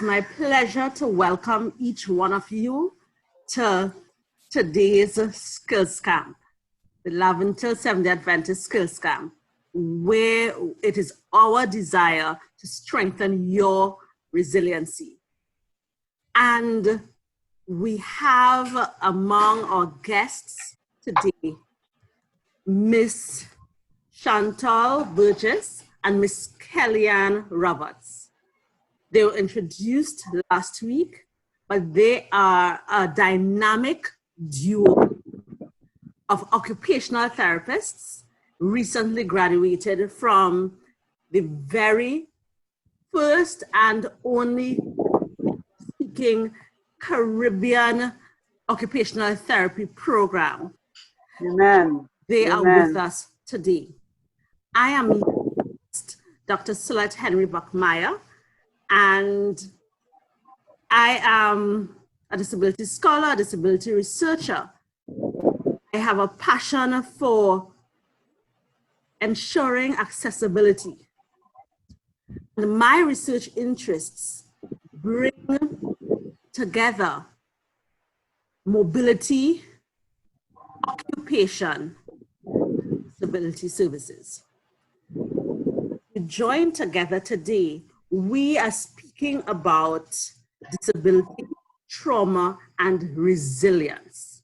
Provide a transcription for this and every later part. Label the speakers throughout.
Speaker 1: my pleasure to welcome each one of you to today's Skills Camp, the Laventille Seventh-day Adventist Skills Camp, where it is our desire to strengthen your resiliency. And we have among our guests today, Miss Chantal Burgess and Miss Kellyanne Roberts. They were introduced last week, but they are a dynamic duo of occupational therapists, recently graduated from the very first and only speaking Caribbean occupational therapy program.
Speaker 2: Amen.
Speaker 1: They
Speaker 2: Amen.
Speaker 1: are with us today. I am Dr. Sulet Henry Buckmeyer, and I am a disability scholar, a disability researcher. I have a passion for ensuring accessibility. And my research interests bring together mobility, occupation, disability services. We join together today. We are speaking about disability, trauma, and resilience.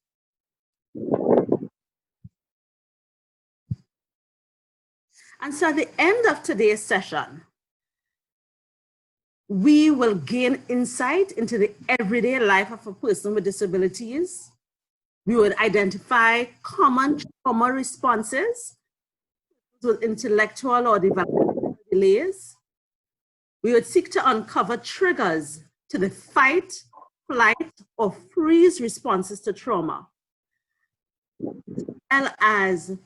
Speaker 1: And so at the end of today's session, we will gain insight into the everyday life of a person with disabilities. We would identify common trauma responses with intellectual or developmental delays. We would seek to uncover triggers to the fight, flight, or freeze responses to trauma, as well as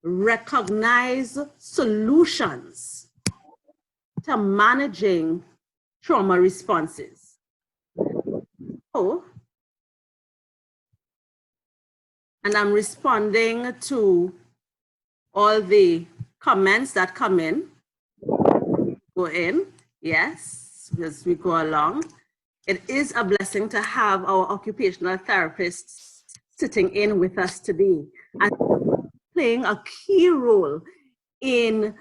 Speaker 1: recognize solutions to managing trauma responses. And I'm responding to all the comments that come in. Go in, yes, as we go along. It is a blessing to have our occupational therapists sitting in with us today and playing a key role in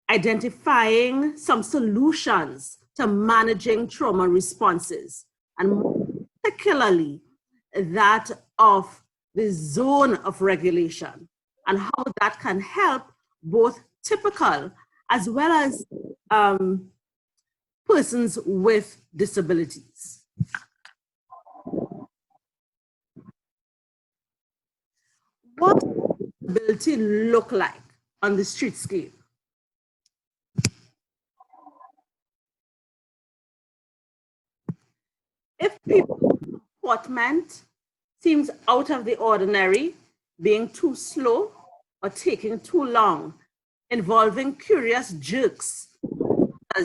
Speaker 1: identifying some solutions to managing trauma responses, and particularly that of the zone of regulation and how that can help both typical as well as persons with disabilities. What does disability look like on the streetscape? If people's comportment seems out of the ordinary, being too slow or taking too long, involving curious jerks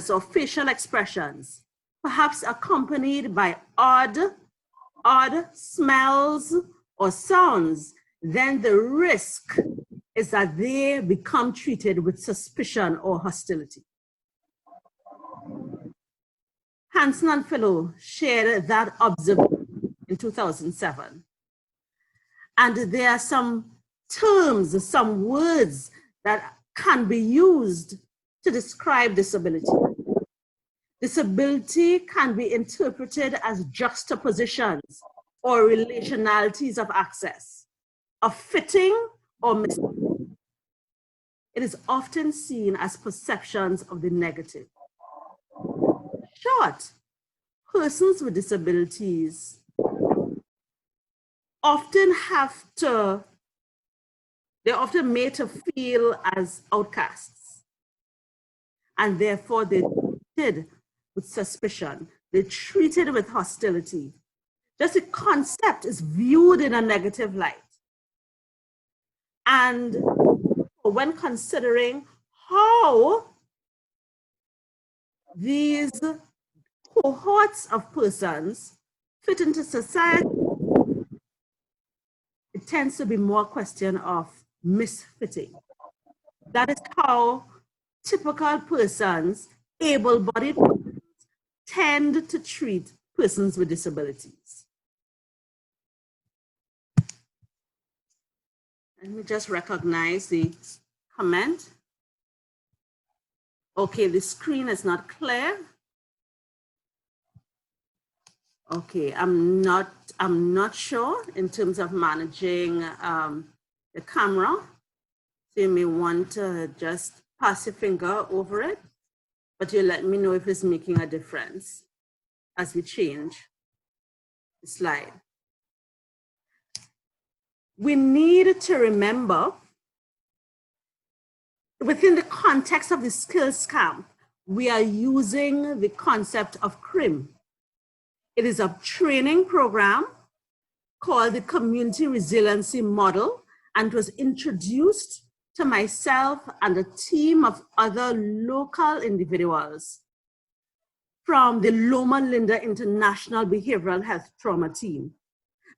Speaker 1: or facial expressions, perhaps accompanied by odd smells or sounds, then the risk is that they become treated with suspicion or hostility. Hansen and Fellow shared that observation in 2007. And there are some terms, some words that can be used to describe disability. Disability can be interpreted as juxtapositions or relationalities of access, of fitting or missing. It is often seen as perceptions of the negative. Short, persons with disabilities often they're often made to feel as outcasts, and therefore they're treated with suspicion, they're treated with hostility. Just the concept is viewed in a negative light. And when considering how these cohorts of persons fit into society, it tends to be more a question of misfitting. That is how typical persons, able-bodied persons, tend to treat persons with disabilities. Let me just recognize the comment. Okay, the screen is not clear. Okay, I'm not sure in terms of managing the camera. So you may want to just pass your finger over it, but you let me know if it's making a difference as we change the slide. We need to remember, within the context of the skills camp, we are using the concept of Krim. It is a training program called the Community Resiliency Model, and was introduced to myself and a team of other local individuals from the Loma Linda International Behavioral Health Trauma Team.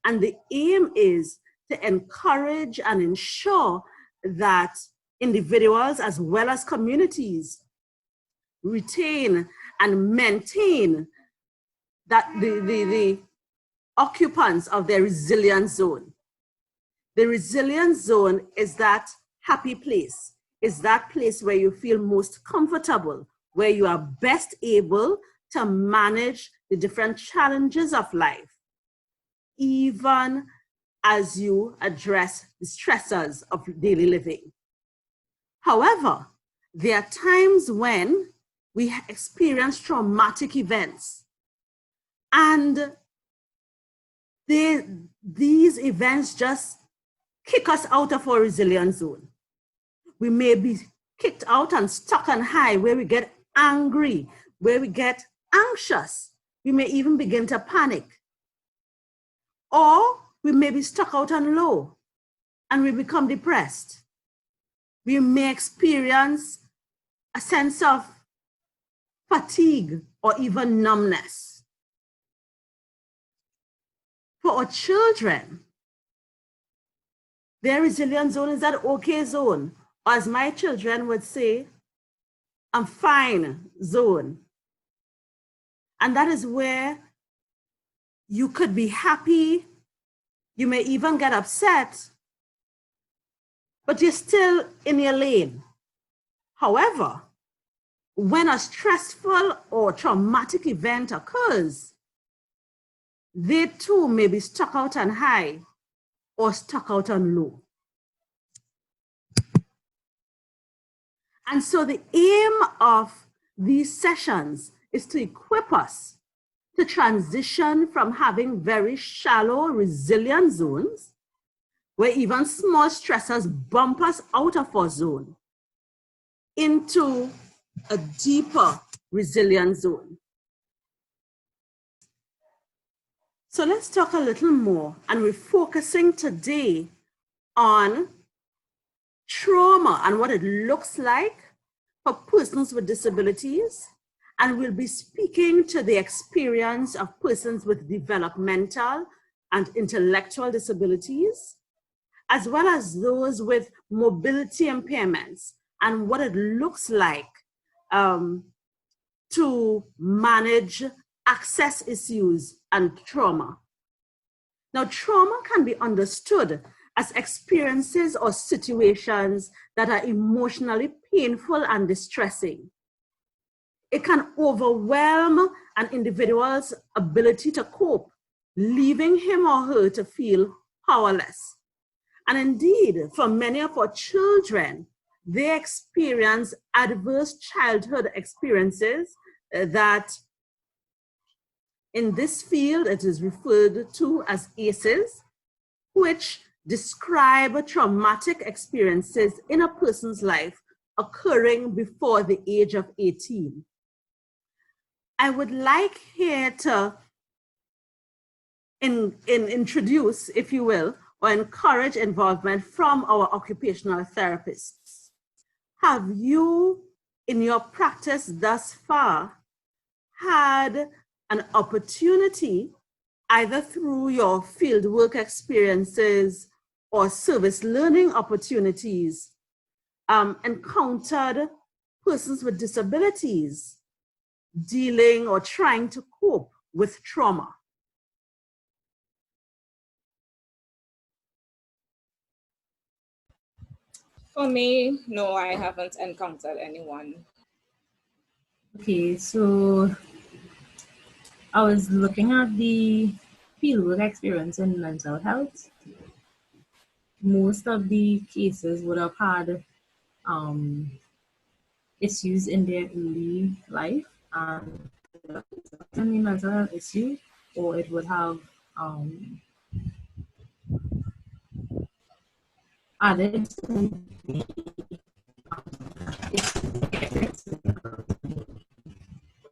Speaker 1: And the aim is to encourage and ensure that individuals as well as communities retain and maintain that the occupants of their resilience zone. The resilience zone is that happy place, is that place where you feel most comfortable, where you are best able to manage the different challenges of life, even as you address the stressors of daily living. However, there are times when we experience traumatic events, and these events just kick us out of our resilience zone. We may be kicked out and stuck on high, where we get angry, where we get anxious. We may even begin to panic. Or we may be stuck out on low and we become depressed. We may experience a sense of fatigue or even numbness. For our children, their resilience zone is that okay zone, or as my children would say, I'm fine zone. And that is where you could be happy, you may even get upset, but you're still in your lane. However, when a stressful or traumatic event occurs, they too may be stuck out on high or stuck out on low. And so the aim of these sessions is to equip us to transition from having very shallow resilience zones, where even small stressors bump us out of our zone, into a deeper resilience zone. So let's talk a little more, and we're focusing today on trauma and what it looks like for persons with disabilities. And we'll be speaking to the experience of persons with developmental and intellectual disabilities, as well as those with mobility impairments, and what it looks like to manage access issues and trauma. Now, trauma can be understood as experiences or situations that are emotionally painful and distressing. It can overwhelm an individual's ability to cope, leaving him or her to feel powerless. And indeed, for many of our children, they experience adverse childhood experiences that in this field, it is referred to as ACEs, which describe traumatic experiences in a person's life occurring before the age of 18. I would like here to introduce, if you will, or encourage involvement from our occupational therapists. Have you, in your practice thus far, had an opportunity, either through your fieldwork experiences or service learning opportunities, encountered persons with disabilities dealing or trying to cope with trauma?
Speaker 2: For me, no, I haven't encountered anyone.
Speaker 3: Okay, so I was looking at the fieldwork experience in mental health. Most of the cases would have had issues in their early life, and any mental health issue, or it would have added to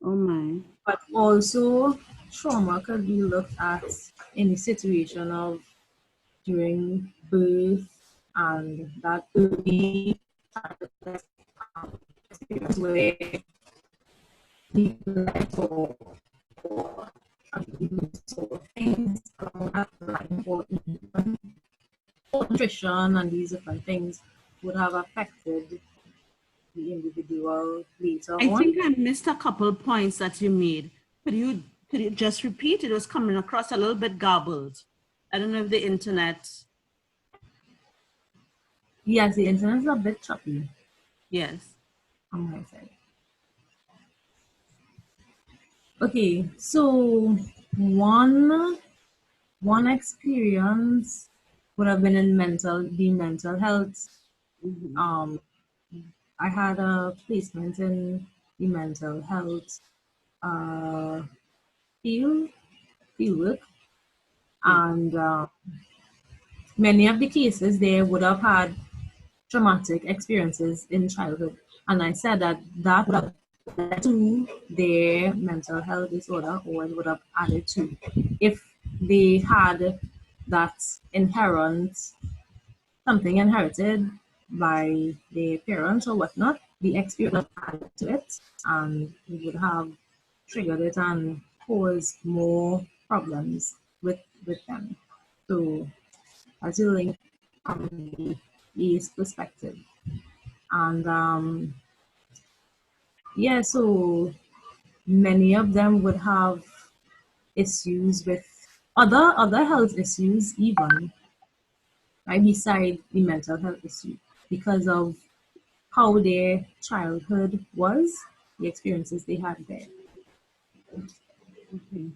Speaker 1: Oh my.
Speaker 3: but also trauma could be looked at in the situation of during birth, and that could be experience where people or sort of things like nutrition and these different things would have affected the individual later
Speaker 1: I
Speaker 3: on.
Speaker 1: think I missed a couple points that you made. Could you just repeat? It was coming across a little bit garbled. I don't know if the internet.
Speaker 3: Yes, the internet is a bit choppy
Speaker 1: Yes.
Speaker 3: on my side. Okay, so one experience would have been in the mental health.
Speaker 1: Mm-hmm.
Speaker 3: I had a placement in the mental health uh, fieldwork,
Speaker 1: Yeah.
Speaker 3: and many of the cases there would have had traumatic experiences in childhood, and I said that that would have led to their mental health disorder, or it would have added to if they had that inherent something inherited by their parents or whatnot, the experience added to it, and it would have triggered it and caused more problems with them. So as you link from the E's perspective. And yeah, so many of them would have issues with other health issues even right beside the mental health issue because of how their childhood was, the experiences they had there.
Speaker 1: Okay.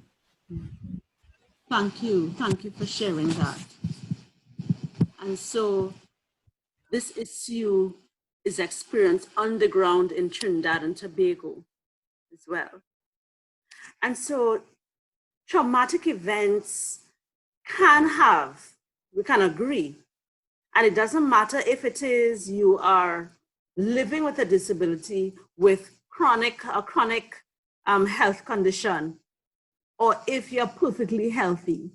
Speaker 1: Thank you. Thank you for sharing that. And so this issue is experienced on the ground in Trinidad and Tobago as well. And so traumatic events we can agree, and it doesn't matter if it is you are living with a disability with chronic health condition, or if you're perfectly healthy,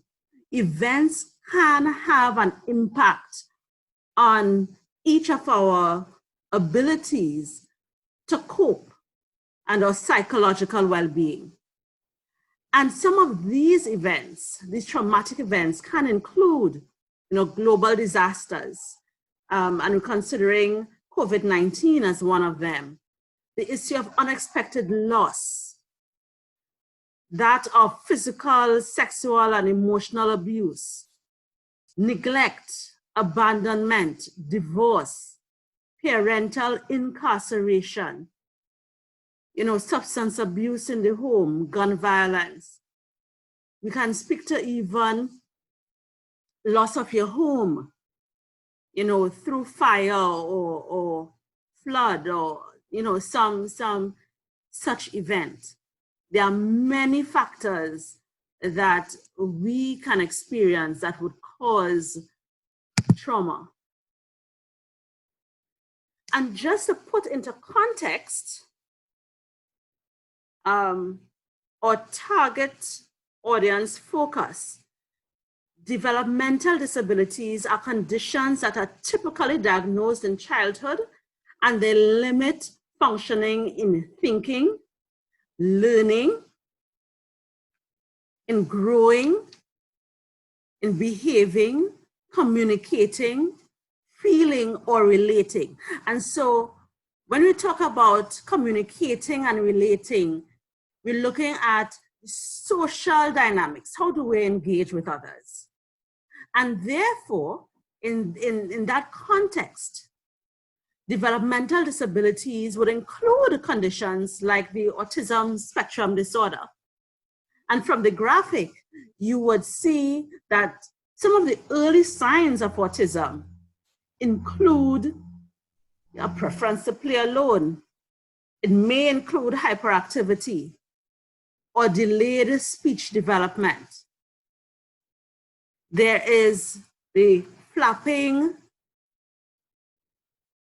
Speaker 1: events can have an impact on each of our abilities to cope and our psychological well-being. And some of these events, these traumatic events, can include, global disasters. And we're considering COVID-19 as one of them. The issue of unexpected loss, that of physical, sexual, and emotional abuse, neglect, abandonment, divorce, parental incarceration, substance abuse in the home, gun violence. We can speak to even loss of your home, through fire or flood or, some such event. There are many factors that we can experience that would cause trauma. And just to put into context, or target audience focus, developmental disabilities are conditions that are typically diagnosed in childhood, and they limit functioning in thinking, learning, in growing, in behaving, communicating, feeling, or relating. And so when we talk about communicating and relating, We're looking at social dynamics. How do we engage with others? And therefore, in that context, developmental disabilities would include conditions like the autism spectrum disorder. And from the graphic, you would see that some of the early signs of autism include a preference to play alone. It may include hyperactivity or delayed speech development. There is the flapping,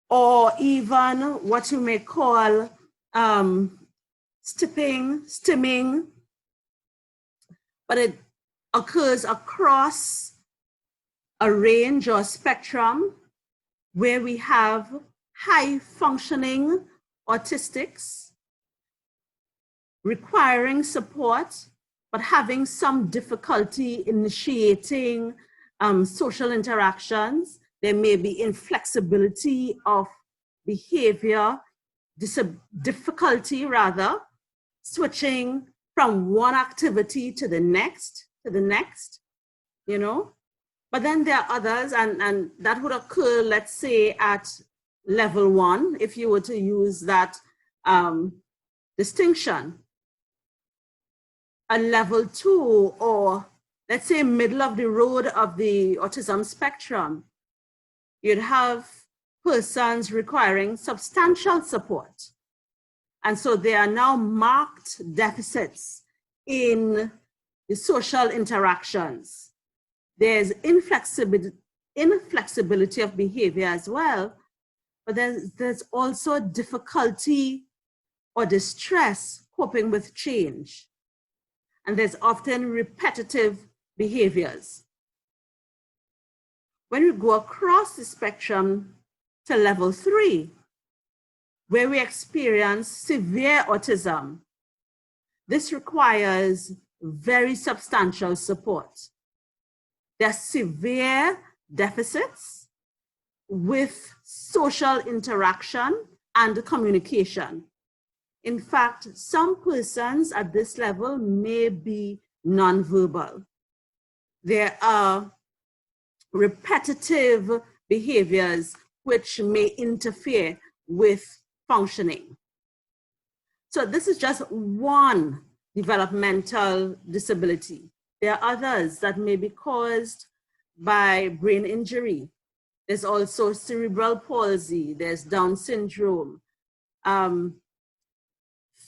Speaker 1: or even what you may call stimming, but it occurs across a range or spectrum where we have high functioning autistics requiring support, but having some difficulty initiating social interactions. There may be inflexibility of behavior, difficulty rather, switching from one activity to the next, you know. But then there are others, and that would occur, let's say, at level 1, if you were to use that distinction. A level 2, or let's say middle of the road of the autism spectrum, you'd have persons requiring substantial support. And so there are now marked deficits in the social interactions. There's inflexibility of behavior as well, but there's also difficulty or distress coping with change. And there's often repetitive behaviors. When we go across the spectrum to level 3, where we experience severe autism, this requires very substantial support. There are severe deficits with social interaction and communication. In fact, some persons at this level may be nonverbal. There are repetitive behaviors which may interfere with functioning. So this is just one developmental disability. There are others that may be caused by brain injury. There's also cerebral palsy, there's Down syndrome,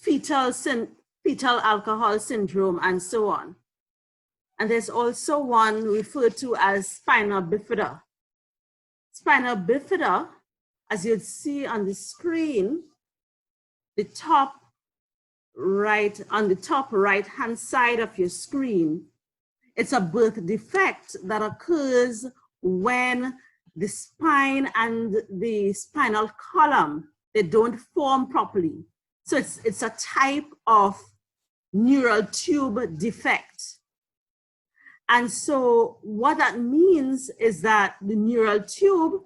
Speaker 1: fetal alcohol syndrome, and so on. And there's also one referred to as spina bifida. Spina bifida, as you'd see on the screen, on the top right-hand side of your screen, it's a birth defect that occurs when the spine and the spinal column, they don't form properly. So it's a type of neural tube defect. And so what that means is that the neural tube,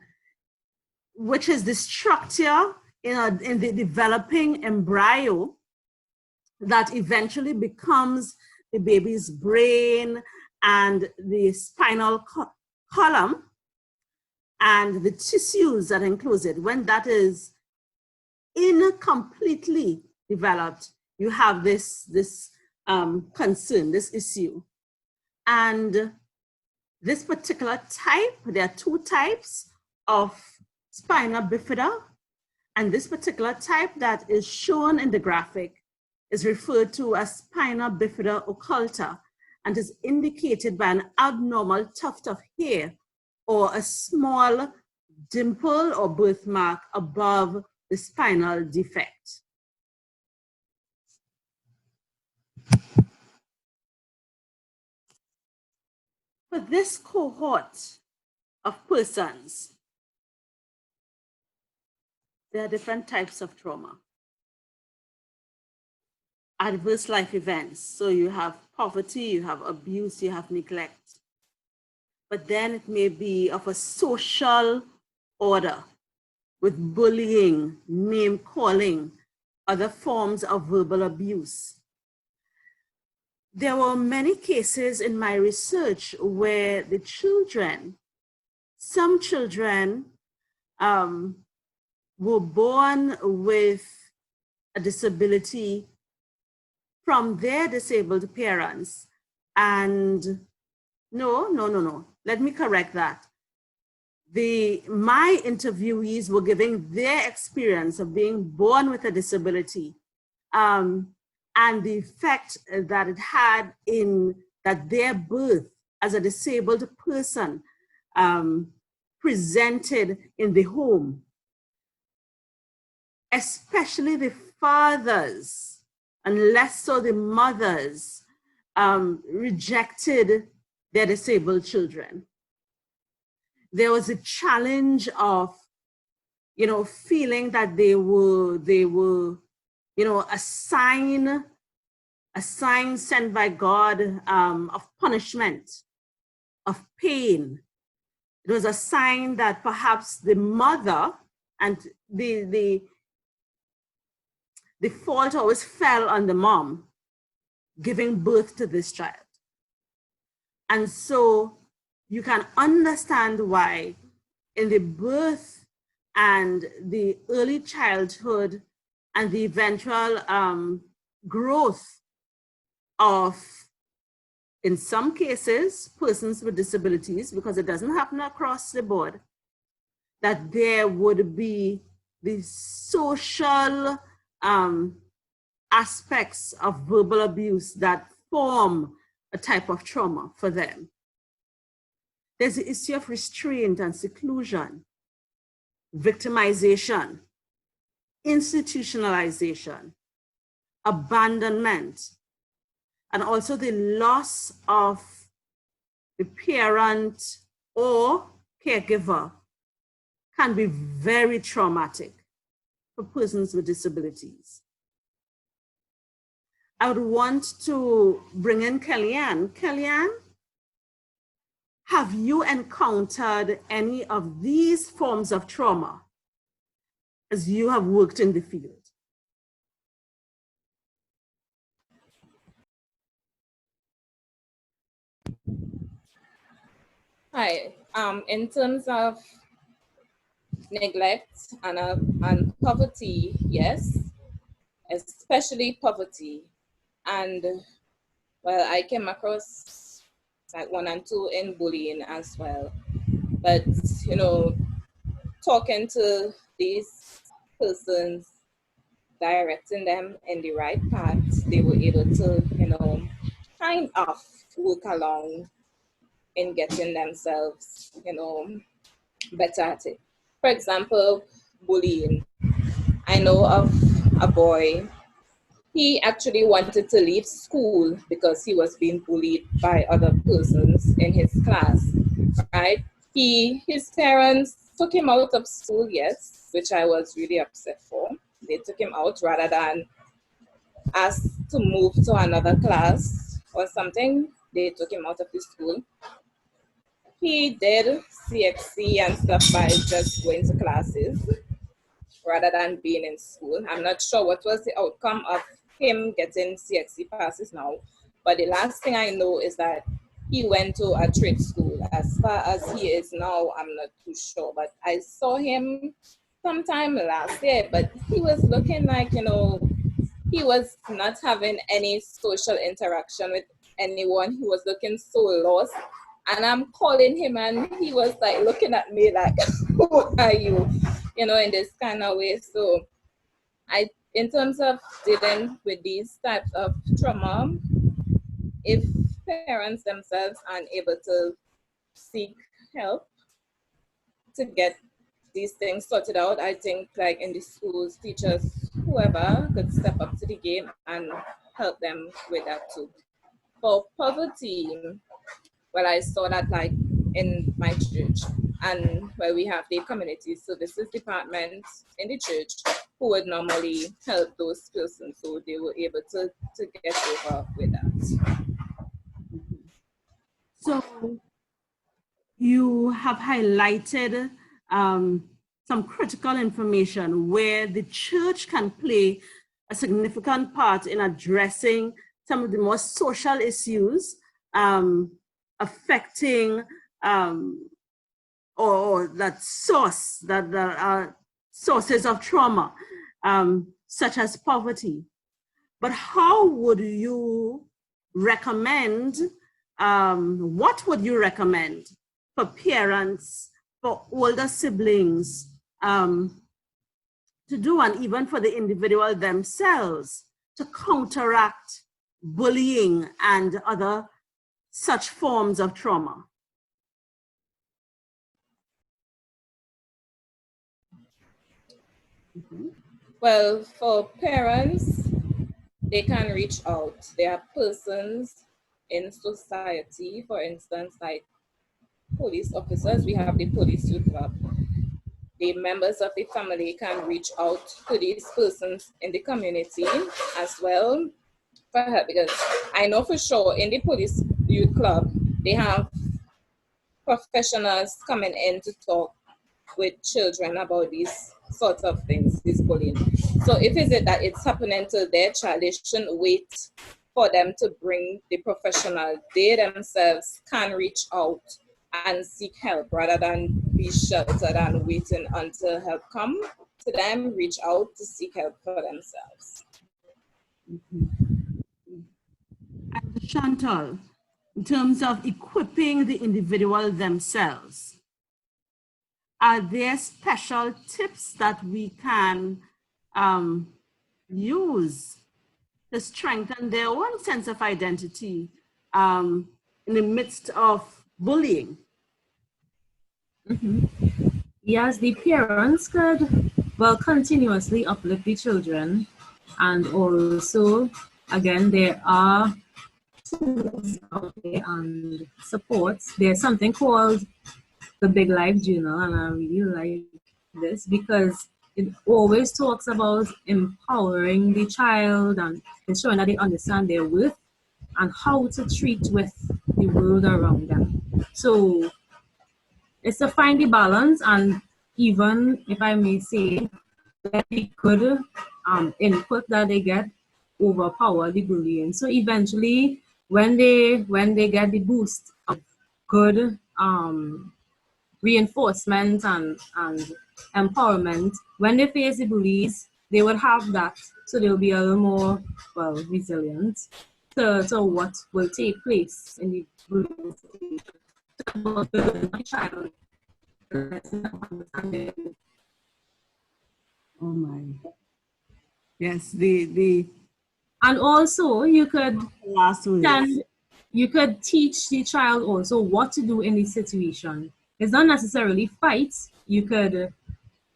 Speaker 1: which is the structure in the developing embryo that eventually becomes the baby's brain and the spinal column and the tissues that includes it, when that is incompletely developed, you have this concern, this issue. And this particular type, there are 2 types of spina bifida, and this particular type that is shown in the graphic is referred to as spina bifida occulta, and is indicated by an abnormal tuft of hair or a small dimple or birthmark above the spinal defect. For this cohort of persons, there are different types of trauma. Adverse life events. So you have poverty, you have abuse, you have neglect. But then it may be of a social order with bullying, name calling, other forms of verbal abuse. there were many cases in my research where the children, some children were born with a disability from their disabled parents. And no. Let me correct that. My interviewees were giving their experience of being born with a disability and the effect that it had in that their birth as a disabled person presented in the home, especially the fathers, and less so the mothers, rejected their disabled children. There was a challenge of, feeling that they were, a sign sent by God of punishment, of pain. It was a sign that perhaps the mother and the fault always fell on the mom giving birth to this child. And so you can understand why in the birth and the early childhood and the eventual growth of, in some cases, persons with disabilities, because it doesn't happen across the board, that there would be the social aspects of verbal abuse that form a type of trauma for them. There's the issue of restraint and seclusion, victimization, institutionalization, abandonment, and also the loss of the parent or caregiver can be very traumatic for persons with disabilities. I would want to bring in Kellyanne. Kellyanne, have you encountered any of these forms of trauma as you have worked in the field?
Speaker 2: Hi. In terms of neglect and poverty, yes, especially poverty. And well, I came across like 1 and 2 in bullying as well. But, talking to these persons, directing them in the right path, they were able to, kind of work along in getting themselves, better at it. For example, bullying. I know of a boy, he actually wanted to leave school because he was being bullied by other persons in his class, right? His parents took him out of school, yes, which I was really upset for. They took him out rather than ask to move to another class or something. They took him out of the school. He did CXC and stuff by just going to classes rather than being in school. I'm not sure what was the outcome of him getting CXC passes now, but the last thing I know is that he went to a trade school. As far as he is now, I'm not too sure, but I saw him sometime last year, but he was looking like, he was not having any social interaction with anyone. He was looking so lost. And I'm calling him and he was like looking at me like, who are you? In this kind of way. So in terms of dealing with these types of trauma, if parents themselves aren't able to seek help to get these things sorted out, I think like in the schools, teachers, whoever could step up to the game and help them with that too. For poverty, well, I saw that like in my church, and where we have the community services department in the church who would normally help those persons, so they were able to get over with that.
Speaker 1: So you have highlighted some critical information where the church can play a significant part in addressing some of the most social issues affecting or that are sources of trauma, such as poverty. But how would you recommend, what would you recommend for parents, for older siblings to do, and even for the individual themselves, to counteract bullying and other such forms of trauma?
Speaker 2: Well, for parents, they can reach out. There are persons in society, for instance, like police officers. We have the police youth club. The members of the family can reach out to these persons in the community as well for help, because I know for sure in the police youth club, they have professionals coming in to talk with children about these sorts of things, this bullying. So if it's happening to their child, they shouldn't wait for them to bring the professional. They themselves can reach out and seek help rather than be sheltered and waiting until help come to them. Reach out to seek help for themselves.
Speaker 1: And Chantal, in terms of equipping the individual themselves, are there special tips that we can use to strengthen their own sense of identity in the midst of bullying?
Speaker 3: Yes, the parents could, well, continuously uplift the children. And also, again, there are tools out there and supports. There's something called the Big Life Journal, and I really like this because it always talks about empowering the child and ensuring that they understand their worth and how to treat with the world around them. So it's to find the balance, and even if I may say, that the good input that they get overpower the bullying. So eventually, when they get the boost of good reinforcement and empowerment, when they face the bullies, they would have that. So they'll be a little more, well, resilient to what will take place in the bullying situation.
Speaker 1: Oh my. Yes, the
Speaker 3: And also you could
Speaker 1: last words.
Speaker 3: you could teach the child also what to do in the situation. It's not necessarily fight. You could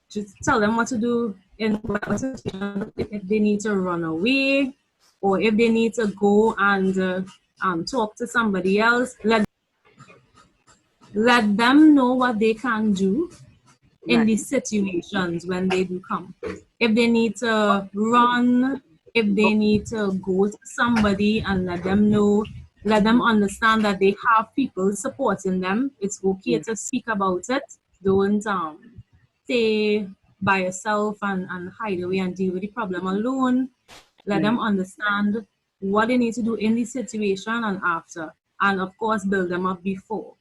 Speaker 3: just tell them what to do in whatever situation. If they need to run away, or if they need to go and talk to somebody else, let them know what they can do in
Speaker 1: Right.
Speaker 3: these situations when they do come. If they need to run, if they need to go to somebody, and let them know, let them understand that they have people supporting them. It's okay to speak about it. Don't stay by yourself and hide away and deal with the problem alone. Let them understand what they need to do in the situation and after. And of course, build them up before.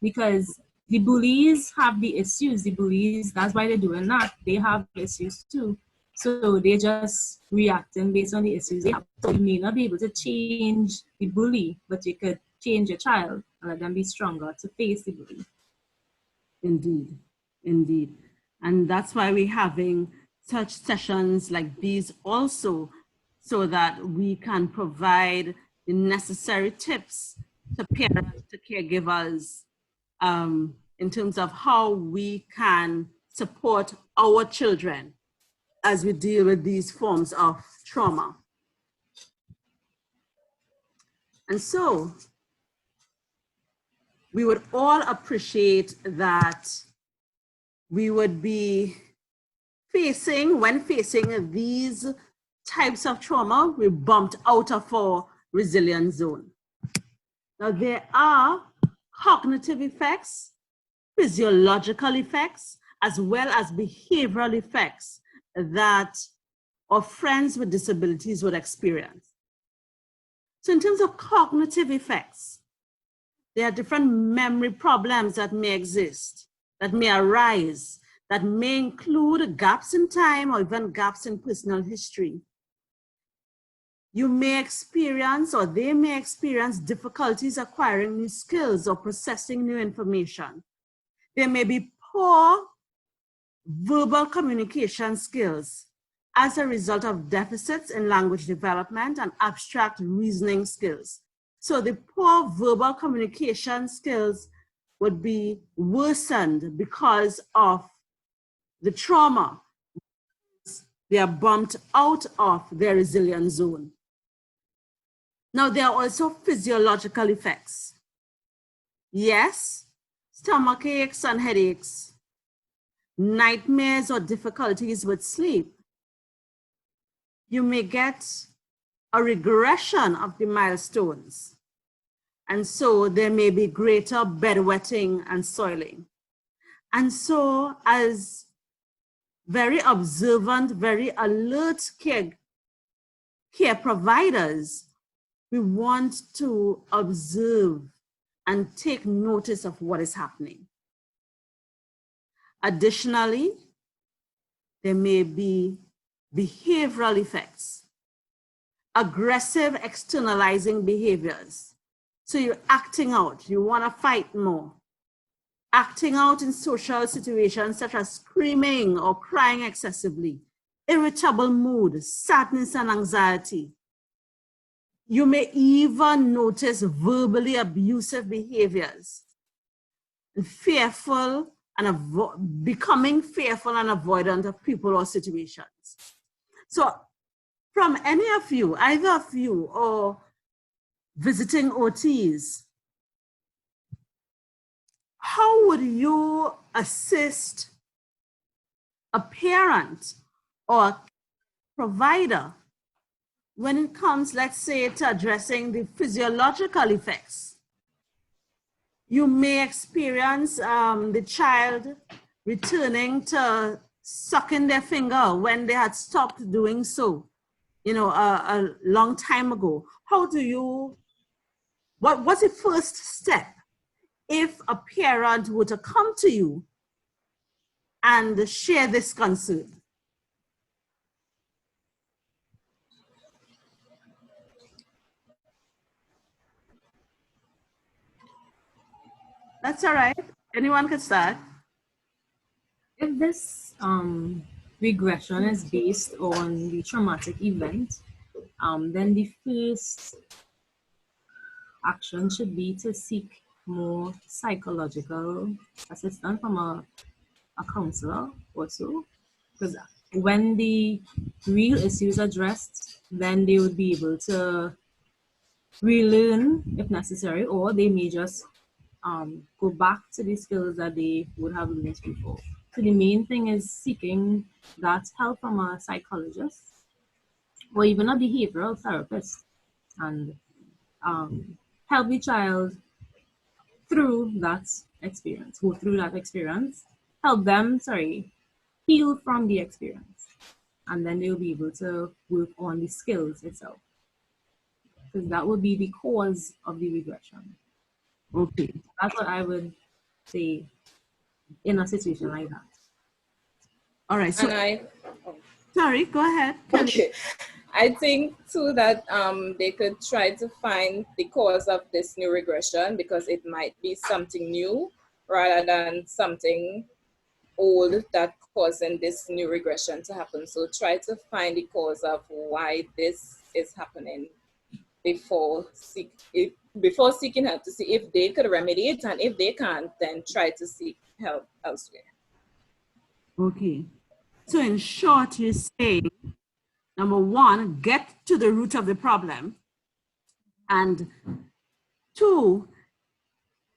Speaker 3: Because the bullies have the issues. The bullies, that's why they're doing that. They have issues too. So they just reacting based on the issues they have. So you may not be able to change the bully, but you could change your child and let them be stronger to face the bully.
Speaker 1: Indeed, indeed. And that's why we're having such sessions like these also, so that we can provide the necessary tips to parents, to caregivers, in terms of how we can support our children as we deal with these forms of trauma. And so we would all appreciate that we would be when facing these types of trauma, we bumped out of our resilience zone. Now, there are cognitive effects, physiological effects, as well as behavioral effects that our friends with disabilities would experience. So in terms of cognitive effects, there are different memory problems that may exist, that may arise, that may include gaps in time or even gaps in personal history. You may experience, or they may experience, difficulties acquiring new skills or processing new information. There may be poor verbal communication skills as a result of deficits in language development and abstract reasoning skills. So the poor verbal communication skills would be worsened because of the trauma. They are bumped out of their resilience zone. Now, there are also physiological effects. Yes, stomach aches and headaches, nightmares or difficulties with sleep. You may get a regression of the milestones. And so there may be greater bedwetting and soiling. And so as very observant, very alert care providers, we want to observe and take notice of what is happening. Additionally, there may be behavioral effects, aggressive externalizing behaviors. So you're acting out, you want to fight more. Acting out in social situations such as screaming or crying excessively, irritable mood, sadness and anxiety. You may even notice verbally abusive behaviors, fearful and becoming fearful and avoidant of people or situations. So from any of you, either of you or visiting OTs, how would you assist a parent or provider when it comes, let's say, to addressing the physiological effects? You may experience the child returning to sucking their finger when they had stopped doing so, you know, a long time ago. How do you, what's the first step if a parent were to come to you and share this concern? That's all right. Anyone can start.
Speaker 3: If this regression is based on the traumatic event, then the first action should be to seek more psychological assistance from a counselor or so. Because when the real issue is addressed, then they would be able to relearn if necessary, or they may just go back to the skills that they would have learned before. So the main thing is seeking that help from a psychologist or even a behavioral therapist, and help the child through that experience, go through that experience, help them, heal from the experience. And then they'll be able to work on the skills itself. Because that would be the cause of the regression.
Speaker 1: Okay.
Speaker 3: That's what I would say in a situation like that.
Speaker 1: All right. So, sorry, go ahead, Kelly.
Speaker 2: Okay. I think too that they could try to find the cause of this new regression, because it might be something new rather than something old that causing this new regression to happen. So try to find the cause of why this is happening before seeking help, to see if they could remedy it, and if they can't, then try to seek help elsewhere.
Speaker 1: Okay. So in short, you're saying, number one, get to the root of the problem. And two,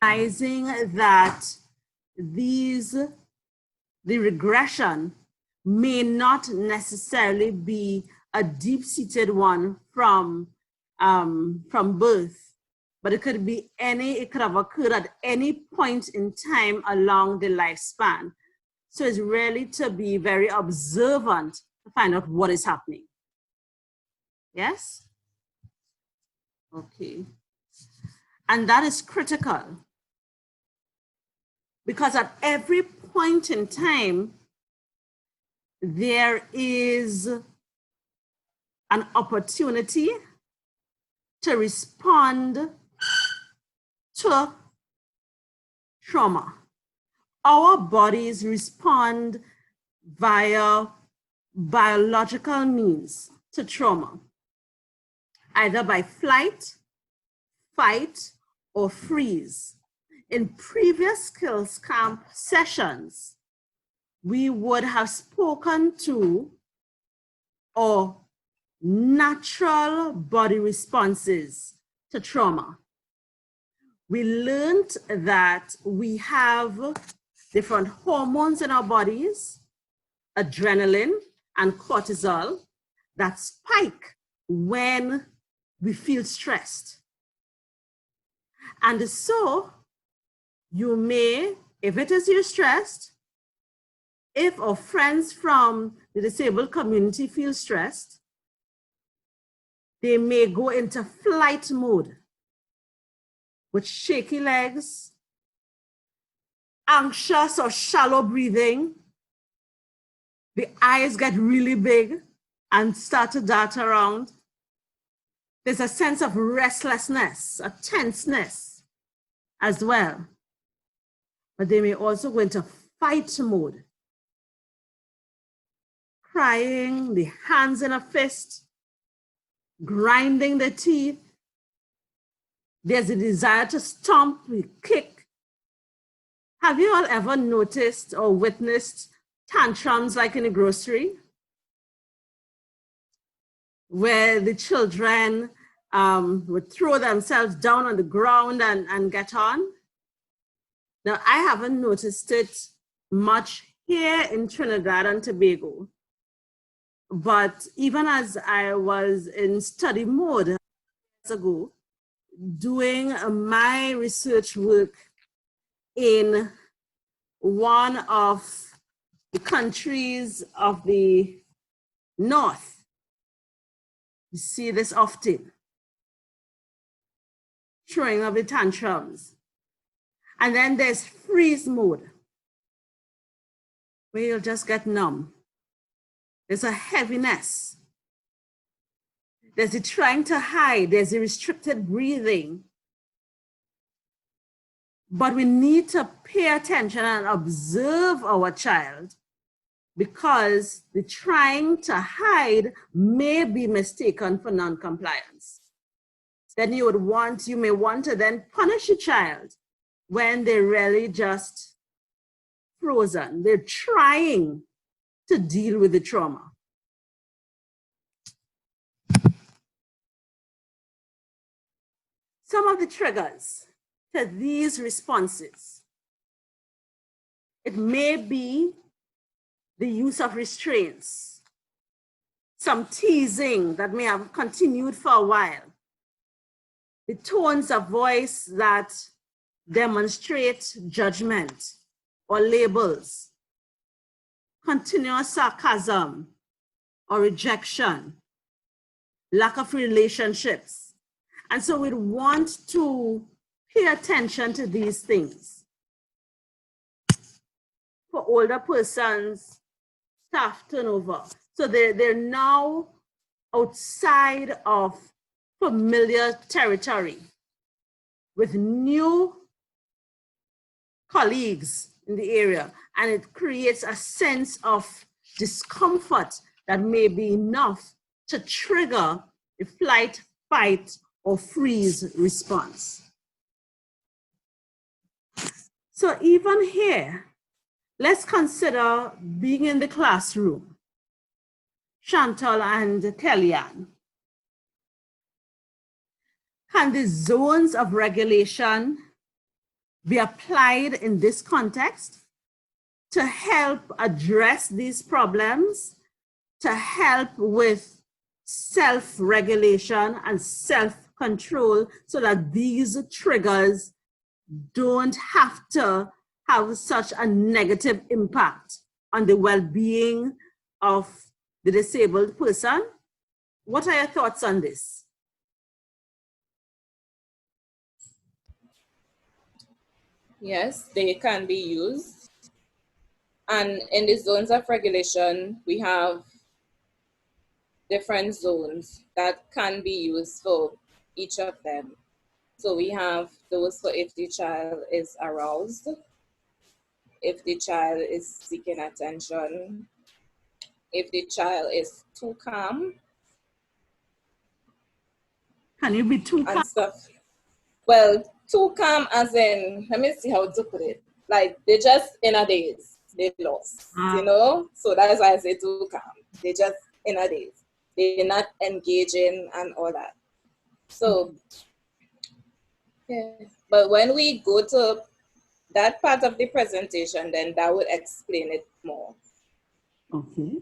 Speaker 1: realizing that the regression may not necessarily be a deep-seated one from birth, but it could have occurred at any point in time along the lifespan. So it's really to be very observant to find out what is happening. Yes? Okay. And that is critical because at every point in time, there is an opportunity to respond to trauma. Our bodies respond via biological means to trauma, either by flight, fight, or freeze. In previous skills camp sessions, we would have spoken to our natural body responses to trauma. We learned that we have different hormones in our bodies, adrenaline and cortisol, that spike when we feel stressed. And so you may, if it is you're stressed, if our friends from the disabled community feel stressed, they may go into flight mode with shaky legs, anxious or shallow breathing. The eyes get really big and start to dart around. There's a sense of restlessness, a tenseness as well. But they may also go into fight mode, crying, the hands in a fist, grinding the teeth. There's a desire to stomp, kick. Have you all ever noticed or witnessed tantrums like in a grocery, where the children would throw themselves down on the ground and get on? Now, I haven't noticed it much here in Trinidad and Tobago, but even as I was in study mode years ago, doing my research work in one of the countries of the North, you see this often, throwing of the tantrums. And then there's freeze mode, where you'll just get numb. There's a heaviness. There's the trying to hide. There's the restricted breathing. But we need to pay attention and observe our child, because the trying to hide may be mistaken for non-compliance. Then you may want to then punish a child when they're really just frozen. They're trying to deal with the trauma. Some of the triggers to these responses, it may be the use of restraints, some teasing that may have continued for a while, the tones of voice that demonstrate judgment or labels, continuous sarcasm or rejection, lack of relationships. And so we want to pay attention to these things. For older persons, staff turnover. So they're now outside of familiar territory with new colleagues in the area, and it creates a sense of discomfort that may be enough to trigger a flight, fight, or freeze response. So even here, let's consider being in the classroom. Chantal and Kellyanne. Can the zones of regulation be applied in this context to help address these problems, to help with self-regulation and self-control, so that these triggers don't have to have such a negative impact on the well-being of the disabled person? What are your thoughts on this?
Speaker 2: Yes, they can be used. And in the zones of regulation, we have different zones that can be used for each of them. So we have those for if the child is aroused, if the child is seeking attention, if the child is too calm.
Speaker 1: Can you be too calm?
Speaker 2: And stuff. Well, too calm as in, let me see how to put it. Like they just in a daze, they lost, you know? So that's why I say too calm. They just in a daze. They're not engaging and all that. So, yeah. But when we go to that part of the presentation, then that would explain it more.
Speaker 1: Okay.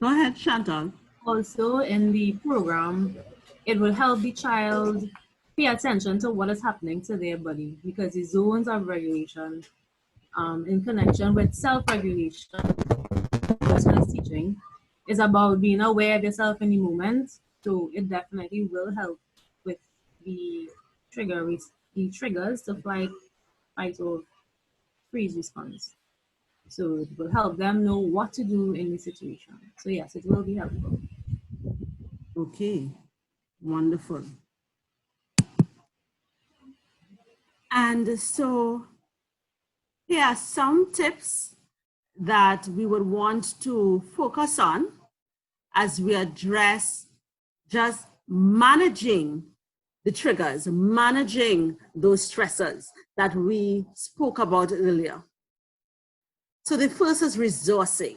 Speaker 1: Go ahead, Chantal.
Speaker 3: Also, in the program, it will help the child pay attention to what is happening to their body, because the zones of regulation, in connection with self-regulation, that's what it's teaching, is about being aware of yourself in the moment. So it definitely will help with the the triggers to fight, or freeze response. So it will help them know what to do in the situation. So yes, it will be helpful.
Speaker 1: Okay, wonderful. And so here are some tips that we would want to focus on as we address just managing the triggers, managing those stressors that we spoke about earlier. So the first is resourcing.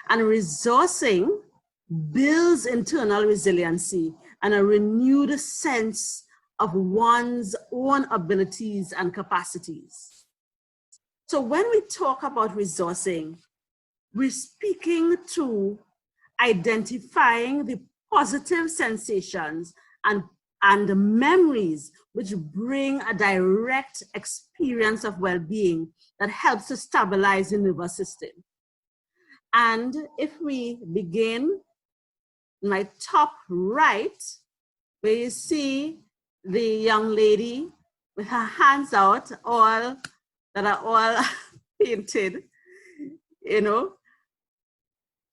Speaker 1: And resourcing builds internal resiliency and a renewed sense of one's own abilities and capacities. So when we talk about resourcing, we're speaking to identifying the positive sensations and memories which bring a direct experience of well-being that helps to stabilize the nervous system. And if we begin in my top right, where you see the young lady with her hands out, all that are all painted, you know,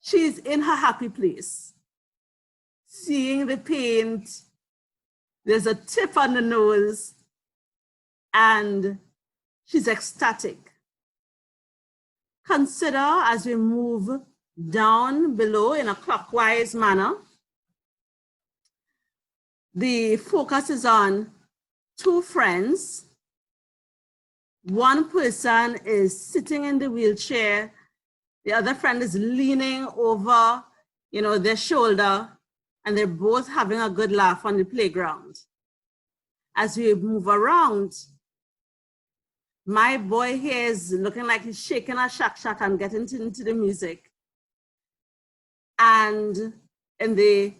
Speaker 1: she's in her happy place. Seeing the paint, there's a tip on the nose, and she's ecstatic. Consider as we move down below in a clockwise manner, the focus is on two friends. One person is sitting in the wheelchair. The other friend is leaning over, you know, their shoulder, and they're both having a good laugh on the playground. As we move around, my boy here is looking like he's shaking a shack and getting into the music. And in the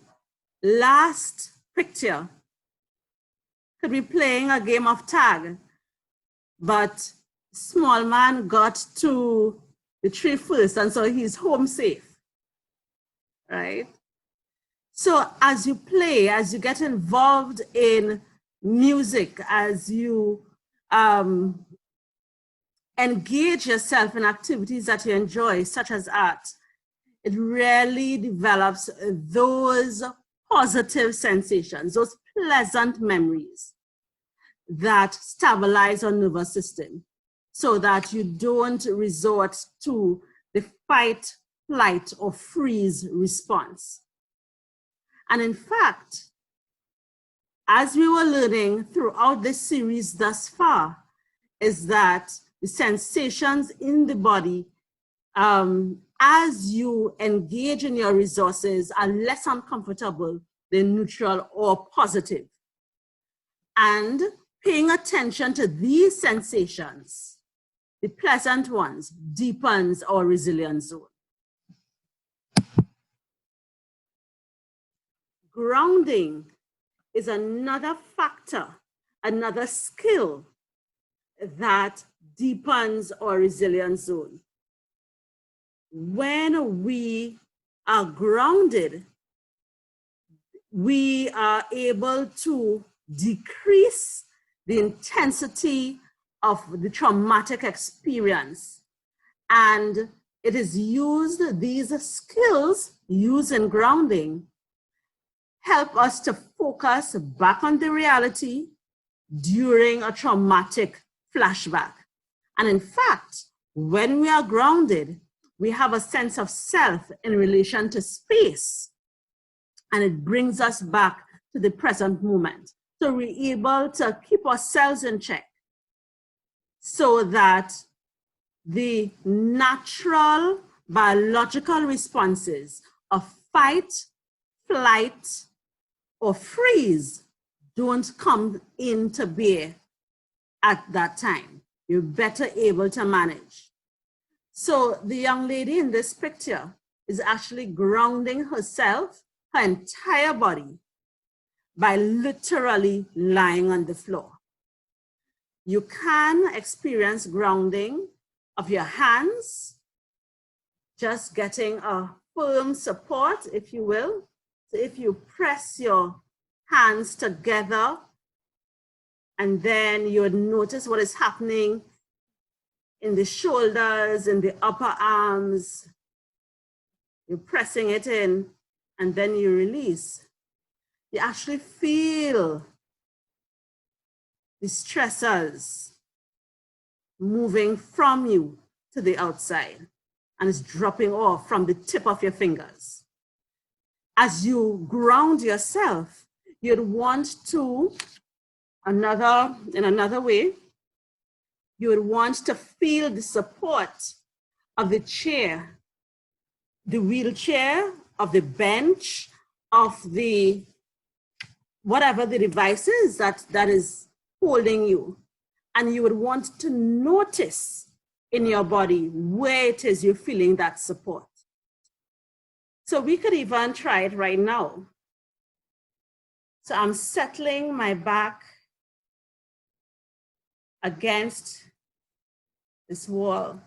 Speaker 1: last picture, could be playing a game of tag, but small man got to the tree first, and so he's home safe, right? So as you play, as you get involved in music, as you engage yourself in activities that you enjoy, such as art, it really develops those positive sensations, those pleasant memories that stabilize our nervous system so that you don't resort to the fight, flight, or freeze response. And in fact, as we were learning throughout this series thus far, is that the sensations in the body, as you engage in your resources, are less uncomfortable than neutral or positive. And paying attention to these sensations, the pleasant ones, deepens our resilience zone. Grounding is another factor, another skill that deepens our resilience zone. When we are grounded, we are able to decrease the intensity of the traumatic experience. And it is used, these skills used in grounding help us to focus back on the reality during a traumatic flashback. And in fact, when we are grounded, we have a sense of self in relation to space, and it brings us back to the present moment. So we're able to keep ourselves in check so that the natural biological responses of fight, flight, or freeze don't come into bear at that time. You're better able to manage. So the young lady in this picture is actually grounding herself, her entire body, by literally lying on the floor. You can experience grounding of your hands, just getting a firm support, if you will. So if you press your hands together, and then you would notice what is happening in the shoulders, in the upper arms. You're pressing it in, and then you release. You actually feel the stressors moving from you to the outside, and it's dropping off from the tip of your fingers. As you ground yourself, you'd want to, in another way, you would want to feel the support of the chair, the wheelchair, of the bench, of the, whatever the device is that is holding you. And you would want to notice in your body where it is you're feeling that support. So we could even try it right now. So I'm settling my back against this wall.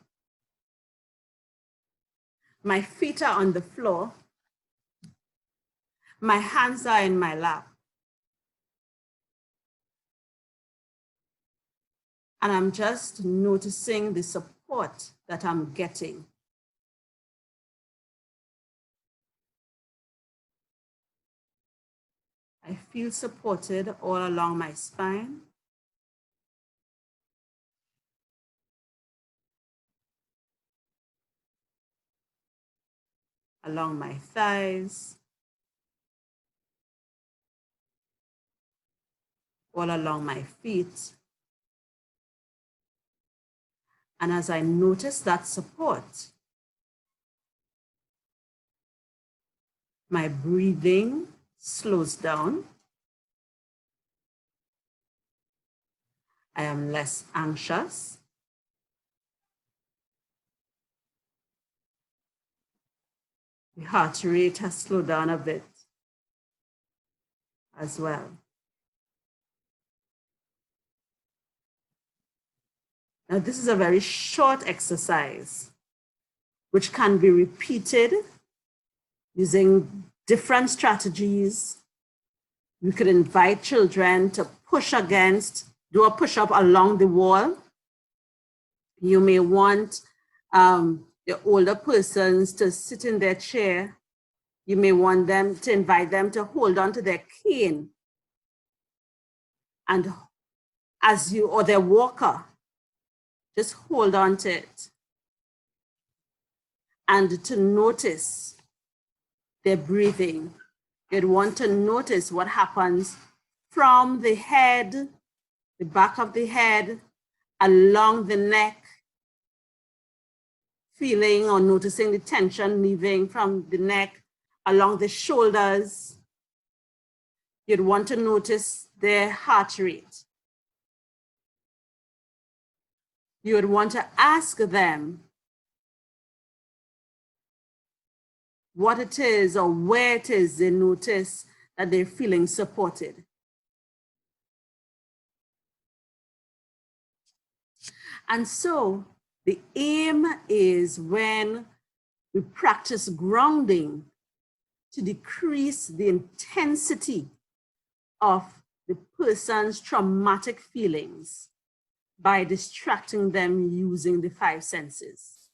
Speaker 1: My feet are on the floor. My hands are in my lap. And I'm just noticing the support that I'm getting. I feel supported all along my spine. Along my thighs. All along my feet. And as I notice that support, my breathing slows down. I am less anxious. The heart rate has slowed down a bit as well. Now, this is a very short exercise, which can be repeated using different strategies. We could invite children to push against, do a push-up along the wall. You may want the older persons to sit in their chair. You may want them to invite them to hold on to their cane. And as you, or their walker, just hold on to it. And to notice their breathing. You'd want to notice what happens from the head, the back of the head, along the neck, feeling or noticing the tension leaving from the neck, along the shoulders. You'd want to notice their heart rate. You would want to ask them what it is or where it is they notice that they're feeling supported. And so the aim is, when we practice grounding, to decrease the intensity of the person's traumatic feelings by distracting them using the five senses.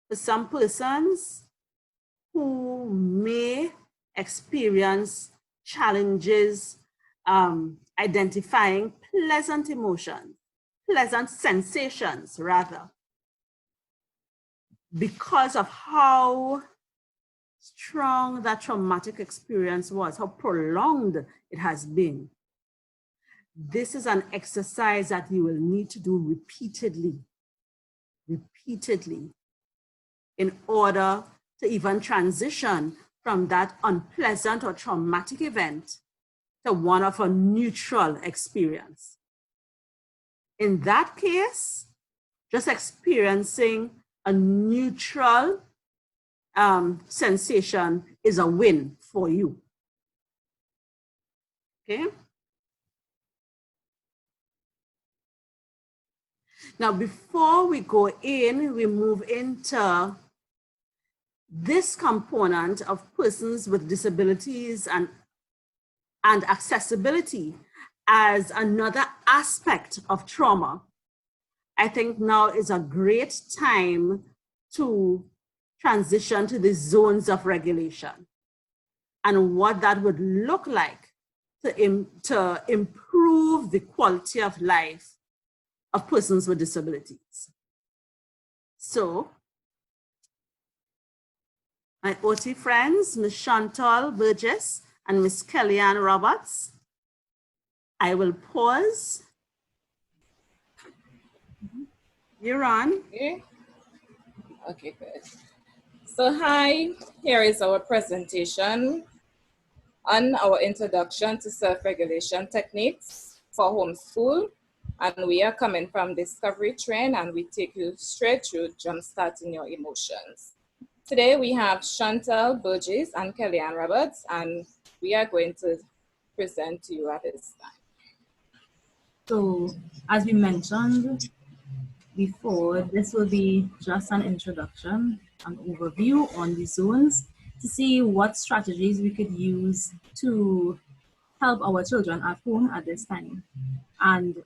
Speaker 1: For some persons who may experience challenges identifying pleasant emotions, pleasant sensations rather, because of how strong that traumatic experience was, how prolonged it has been. This is an exercise that you will need to do repeatedly in order to even transition from that unpleasant or traumatic event to one of a neutral experience. In that case, just experiencing a neutral sensation is a win for you. Okay? Now, before we go in, we move into this component of persons with disabilities and accessibility as another aspect of trauma. I think now is a great time to transition to the zones of regulation and what that would look like to improve the quality of life of persons with disabilities. So, my OT friends, Ms. Chantal Burgess and Ms. Kellyanne Roberts, I will pause. You're on.
Speaker 2: Okay, good. So hi, here is our presentation on our introduction to self-regulation techniques for homeschool. And we are coming from Discovery Train, and we take you straight through jumpstarting your emotions. Today we have Chantal Burgess and Kellyanne Roberts, and we are going to present to you at this time.
Speaker 3: So, as we mentioned before, this will be just an introduction, an overview on the zones to see what strategies we could use to help our children at home at this time. And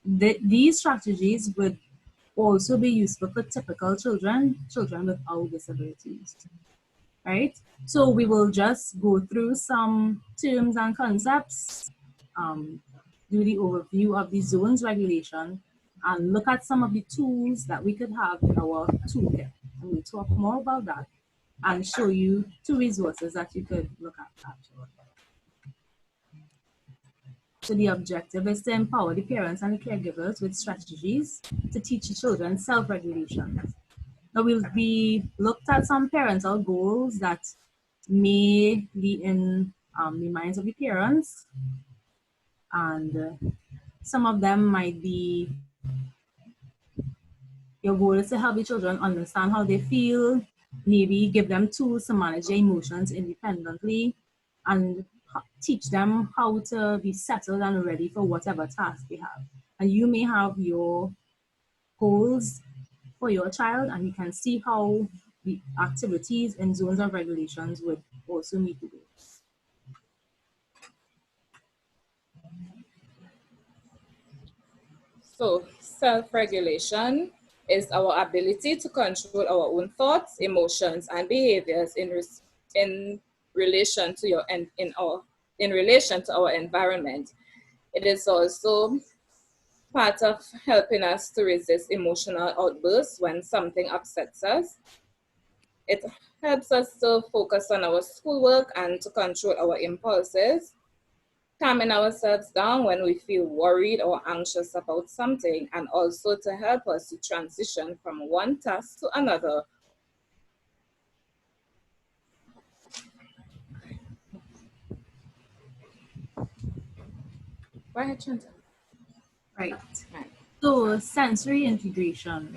Speaker 3: these strategies would also be useful for typical children without disabilities, right? So we will just go through some terms and concepts, do the overview of the zones regulation, and look at some of the tools that we could have in our toolkit. And we'll talk more about that and show you two resources that you could look at afterward. So the objective is to empower the parents and the caregivers with strategies to teach the children self-regulation. Now we looked at some parental goals that may be in the minds of the parents, and some of them might be, your goal is to help the children understand how they feel, maybe give them tools to manage their emotions independently, and teach them how to be settled and ready for whatever task they have. And you may have your goals for your child, and you can see how the activities and zones of regulations would also meet the goals.
Speaker 2: So self-regulation is our ability to control our own thoughts, emotions, and behaviors in relation to our environment. It is also part of helping us to resist emotional outbursts when something upsets us. It helps us to focus on our schoolwork and to control our impulses, calming ourselves down when we feel worried or anxious about something, and also to help us to transition from one task to another. Go ahead, Chantal.
Speaker 3: Right. So sensory integration.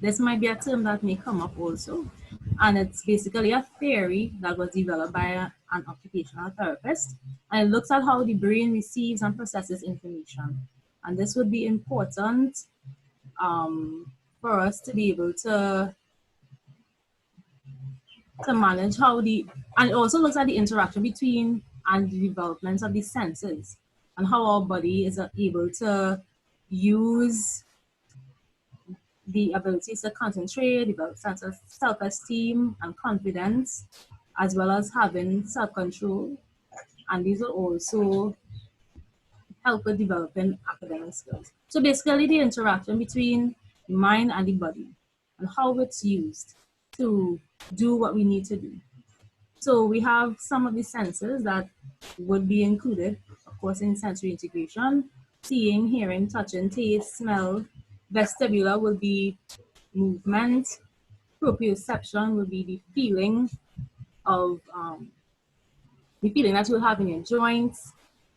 Speaker 3: This might be a term that may come up also. And it's basically a theory that was developed by an occupational therapist. And it looks at how the brain receives and processes information. And this would be important for us to be able to manage and it also looks at the interaction between and the development of the senses, and how our body is able to use the ability to concentrate, develop sense of self-esteem and confidence, as well as having self-control. And these will also help with developing academic skills. So basically the interaction between the mind and the body and how it's used to do what we need to do. So we have some of the senses that would be included, of course, in sensory integration: seeing, hearing, touching, taste, smell. Vestibular will be movement. Proprioception will be of the feeling that you have in your joints.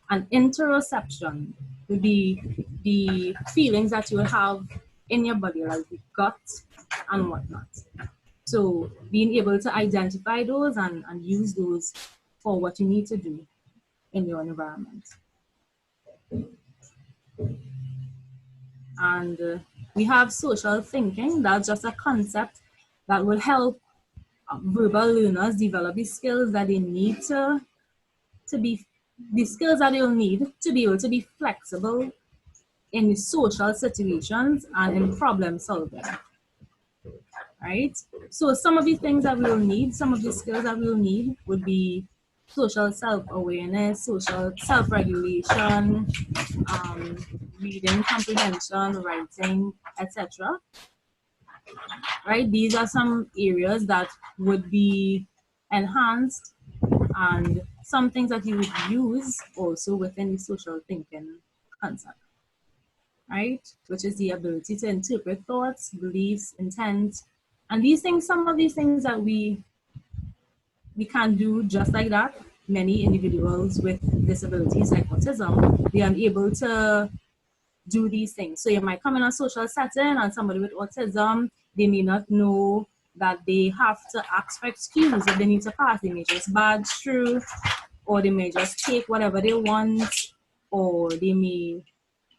Speaker 3: And interoception will be the feelings that you have in your body, like the gut and whatnot. So being able to identify those and use those for what you need to do in your environment. And we have social thinking. That's just a concept that will help verbal learners develop the skills that they need to be, the skills that they'll need to be able to be flexible in social situations and in problem solving. Right? So some of the things that we'll need, some of the skills that we'll need would be social self-awareness, social self-regulation, reading comprehension, writing, etc. Right? These are some areas that would be enhanced, and some things that you would use also within the social thinking concept. Right? Which is the ability to interpret thoughts, beliefs, intent, and these things, some of these things that we can't do just like that. Many individuals with disabilities like autism, they are unable to do these things. So you might come in a social setting and somebody with autism, they may not know that they have to ask for excuse if they need to pass. They may just barge through, or they may just take whatever they want, or they may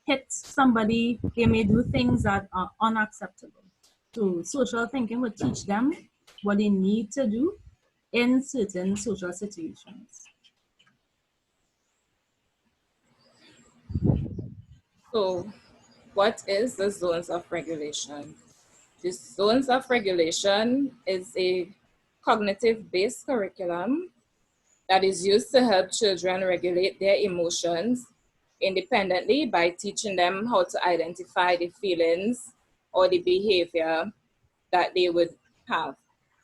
Speaker 3: hit somebody. They may do things that are unacceptable. So social thinking would teach them what they need to do in certain social situations.
Speaker 2: So, what is the zones of regulation? The zones of regulation is a cognitive-based curriculum that is used to help children regulate their emotions independently by teaching them how to identify the feelings or the behavior that they would have.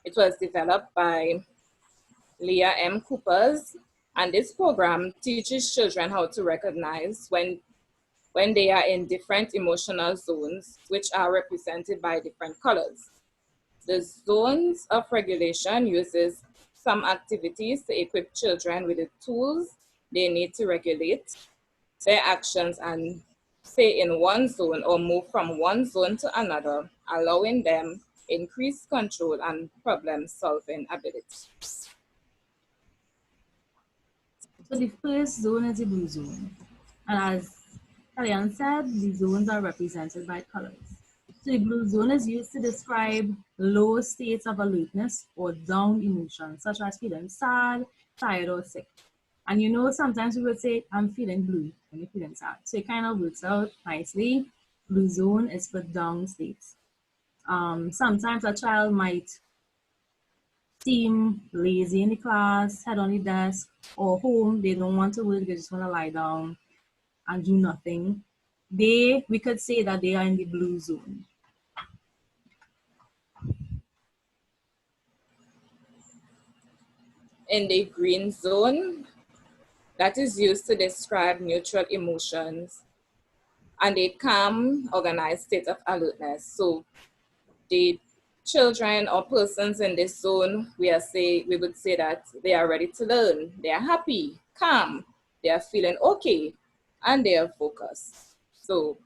Speaker 2: It was developed by Leah M. Coopers, and this program teaches children how to recognize when they are in different emotional zones, which are represented by different colors. The zones of regulation uses some activities to equip children with the tools they need to regulate their actions and stay in one zone or move from one zone to another, allowing them increased control and problem-solving abilities.
Speaker 3: So the first zone is the blue zone. And as Kellyanne said, the zones are represented by colors. So the blue zone is used to describe low states of alertness or down emotions, such as feeling sad, tired, or sick. And you know, sometimes we would say, I'm feeling blue when you're feeling sad. So it kind of works out nicely. Blue zone is for down states. Sometimes a child might seem lazy in the class, head on the desk, or home, they don't want to work, they just want to lie down and do nothing. We could say that they are in the blue zone.
Speaker 2: In the green zone, that is used to describe neutral emotions and a calm, organized state of alertness. So the children or persons in this zone, we would say that they are ready to learn, they are happy, calm, they are feeling okay, and they are focused. So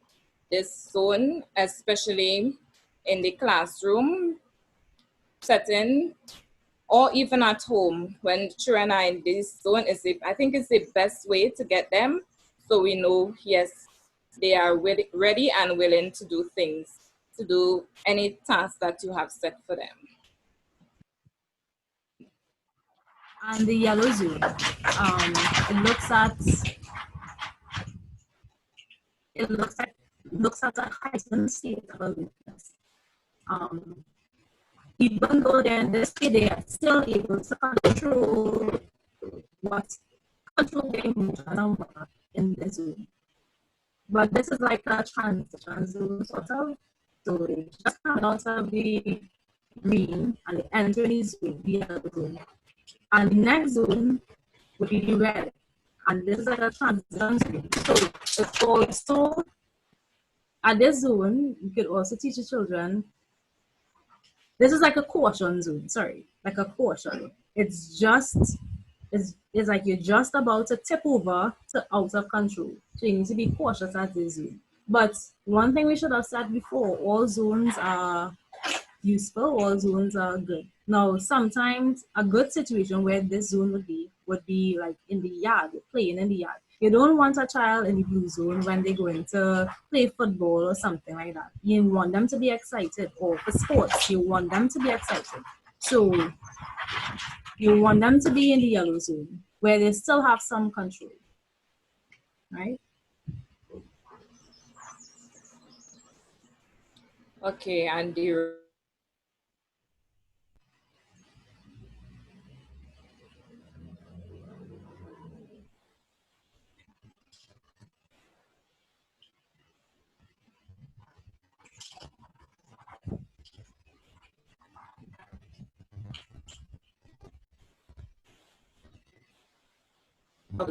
Speaker 2: this zone, especially in the classroom setting, or even at home, when children are in this zone, I think it's the best way to get them, so we know, yes, they are ready and willing to do things, to do any task that you have set for them.
Speaker 3: And the yellow zone, it looks at a heightened state of alertness. Even though they're in this state, they are still able to control their emotions in this zone. But this is like a transition zone sort of. So they just come out of the green and they enter the zone, the yellow zone. And the next zone would be the red. And this is like a transition zone. So it's also at this zone, you could also teach the children. This is like a caution zone, sorry, like a caution. It's like you're just about to tip over to out of control. So you need to be cautious at this zone. But one thing we should have said before, all zones are useful, all zones are good. Now, sometimes a good situation where this zone would be like in the yard, playing in the yard. You don't want a child in the blue zone when they're going to play football or something like that. You want them to be excited, or for sports, you want them to be excited. So you want them to be in the yellow zone where they still have some control, right?
Speaker 2: Okay, and the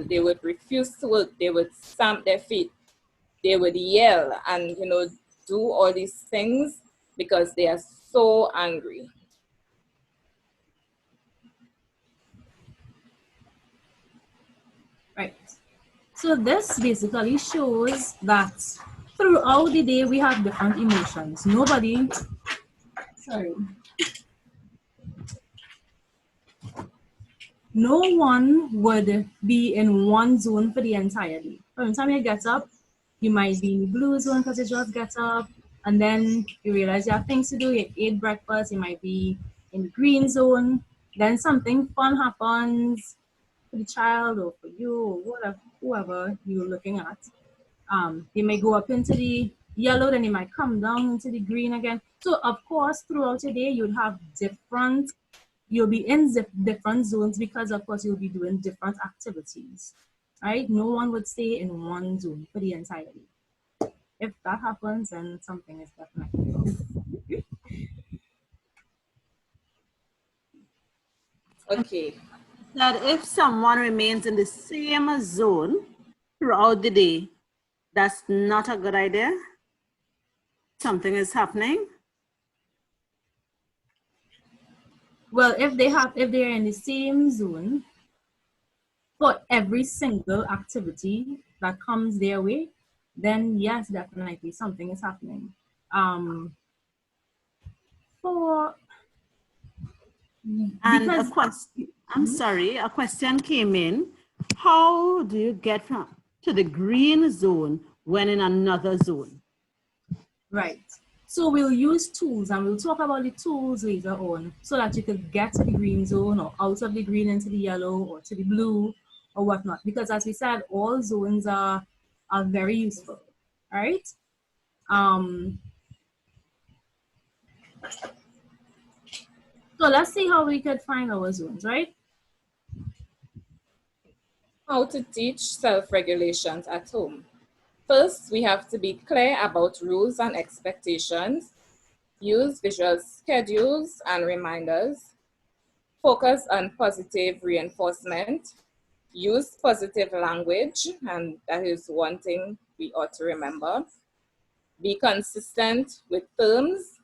Speaker 2: they would refuse to work, they would stamp their feet, they would yell and do all these things because they are so angry.
Speaker 3: Right. So this basically shows that throughout the day we have different emotions. No one would be in one zone for the entire day. From the time you get up, you might be in the blue zone because you just get up, and then you realize you have things to do. You ate breakfast, you might be in the green zone. Then something fun happens for the child or for you or whatever, whoever you're looking at. They may go up into the yellow, then they might come down into the green again. So of course, throughout the day, you'll be in different zones because of course you'll be doing different activities, right? No one would stay in one zone for the entire day. If that happens, then something is definitely wrong.
Speaker 2: Okay.
Speaker 1: That if someone remains in the same zone throughout the day, that's not a good idea. Something is happening.
Speaker 3: Well, if they're in the same zone for every single activity that comes their way, then yes, definitely something is happening. For
Speaker 1: And a
Speaker 3: because
Speaker 1: question, I'm sorry, a question came in. How do you get from to the green zone when in another zone?
Speaker 3: Right. So we'll use tools and we'll talk about the tools later on so that you could get to the green zone or out of the green into the yellow or to the blue or whatnot. Because as we said, all zones are very useful. All right. So let's see how we could find our zones, right?
Speaker 2: How to teach self-regulations at home. First, we have to be clear about rules and expectations. Use visual schedules and reminders. Focus on positive reinforcement. Use positive language, and that is one thing we ought to remember. Be consistent with terms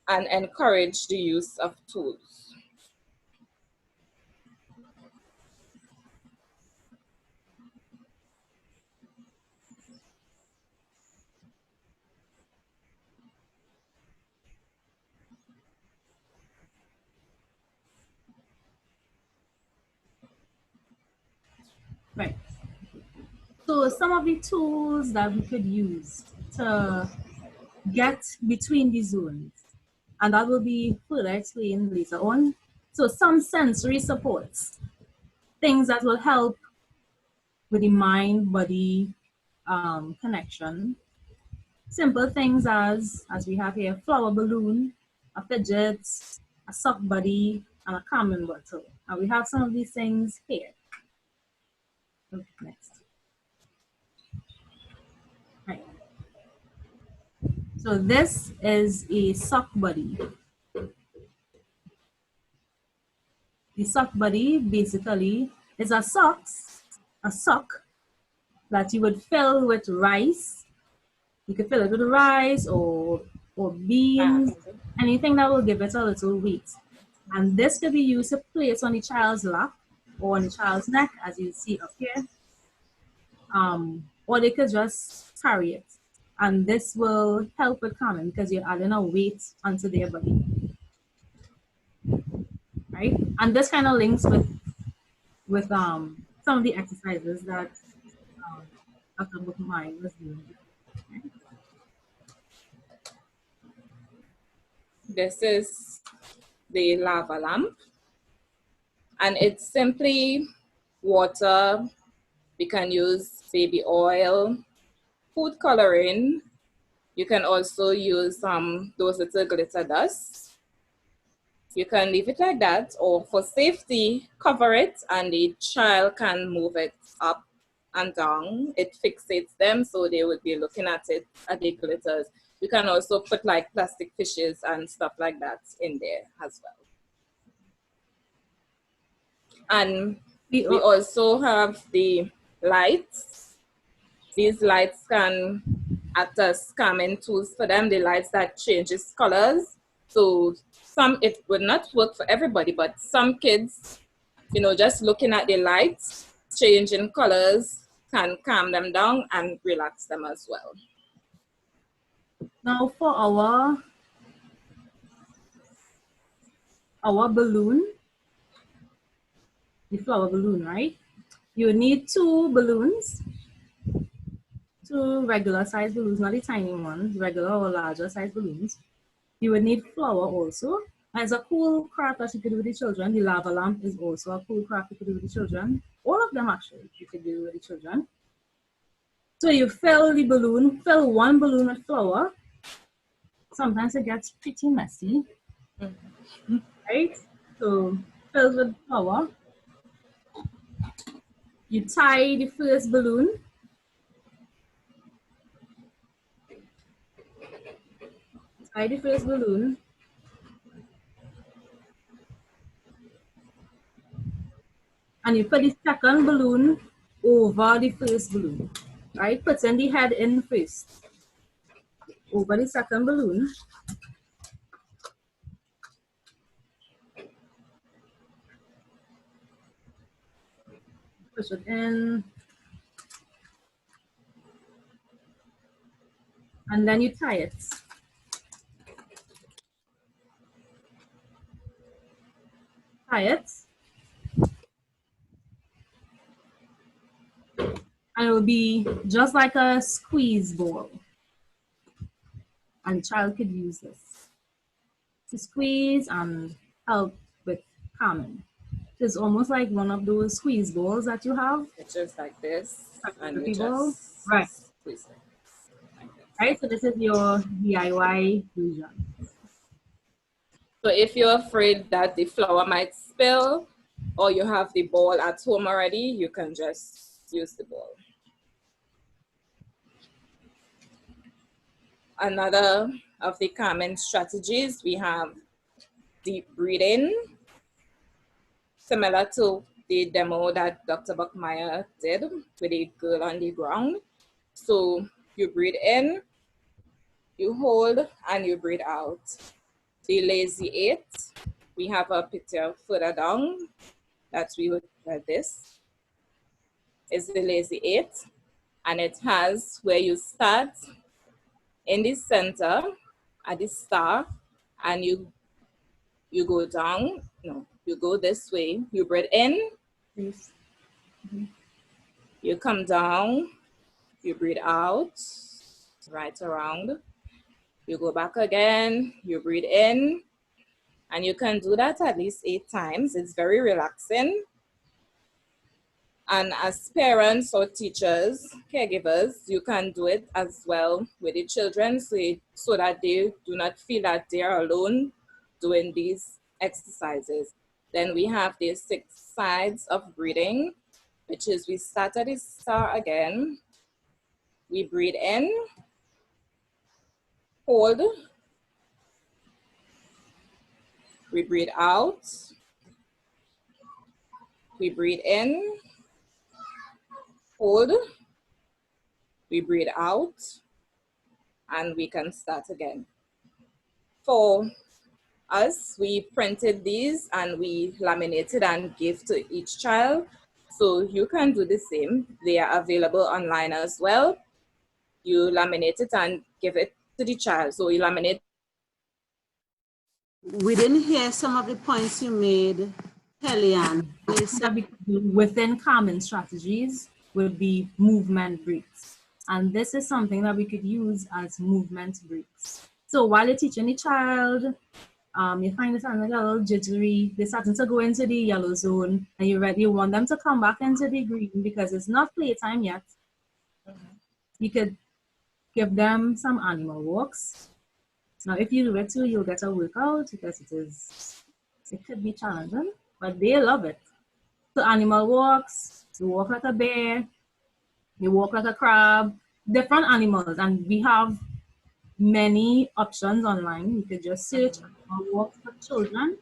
Speaker 2: and encourage the use of tools.
Speaker 3: Right. So some of the tools that we could use to get between the zones, and that will be further explained later on. So some sensory supports, things that will help with the mind-body connection. Simple things as we have here, flower balloon, a fidget, a sock buddy, and a calming bottle. And we have some of these things here. Okay, next. Right. So this is a sock buddy. The sock buddy basically is a sock that you would fill with rice. You could fill it with rice or beans, anything that will give it a little weight. And this could be used to place on the child's lap or on the child's neck, as you see up here. Or they could just carry it. And this will help with calming because you're adding a weight onto their body. Right? And this kind of links with some of the exercises that Dr. Bookmai was doing. Right?
Speaker 2: This is the lava lamp, and it's simply water. We can use baby oil, food coloring. You can also use those little glitter dust. You can leave it like that, or for safety, cover it and the child can move it up and down. It fixates them, so they would be looking at it, at the glitters. You can also put like plastic fishes and stuff like that in there as well. And we also have the lights. These lights can act as calming tools for them, the lights that changes colors. So it would not work for everybody, but some kids, just looking at the lights, changing colors can calm them down and relax them as well.
Speaker 3: Now for our balloon, the flower balloon, right? You need 2 balloons, 2 regular size balloons, not the tiny ones, regular or larger size balloons. You would need flour also. As a cool craft that you could do with the children. The lava lamp is also a cool craft you could do with the children. All of them actually you could do with the children. So you fill the balloon, fill 1 balloon with flour. Sometimes it gets pretty messy, right? So fill with flour. You tie the first balloon. Tie the first balloon. And you put the second balloon over the first balloon, right? Putting the head in first, over the second balloon. Push it in. And then you tie it. Tie it. And it will be just like a squeeze ball. And the child could use this to squeeze and help with calming. It's almost like one of those squeeze balls that you have.
Speaker 2: It's just like this, and you
Speaker 3: People.
Speaker 2: just
Speaker 3: Right.
Speaker 2: squeeze it. Like this.
Speaker 3: Right, so this is your DIY version.
Speaker 2: So if you're afraid that the flour might spill, or you have the ball at home already, you can just use the ball. Another of the calming strategies, we have deep breathing, similar to the demo that Dr. Buckmeyer did with a girl on the ground. So you breathe in, you hold, and you breathe out. The lazy 8, we have a picture further down that we would like this. Is the lazy 8, and it has where you start in the center at the star, and you go down. No, you go this way. You breathe in, you come down, you breathe out, right around. You go back again, you breathe in, And you can do that at least 8 times. It's very relaxing. And as parents or teachers, caregivers, you can do it as well with the children so that they do not feel that they are alone doing these exercises. Then we have the 6 sides of breathing, which is we start at the start again. We breathe in, hold, we breathe out, we breathe in, hold, we breathe out, and we can start again. For us, we printed these and we laminated and gave to each child. So you can do the same. They are available online as well. You laminate it and give it to the child. So you laminate.
Speaker 1: We didn't hear some of the points you made, Kellyanne.
Speaker 3: That we could do within common strategies would be movement breaks. And this is something that we could use as movement breaks. So while you're teaching the child, you find it a little jittery, they're starting to go into the yellow zone, and you want them to come back into the green because it's not playtime yet. You could give them some animal walks. Now, if you do it too, you'll get a workout because it could be challenging, but they love it. So animal walks, you walk like a bear, you walk like a crab, different animals, and we have many options online. You could just search animal walks for children,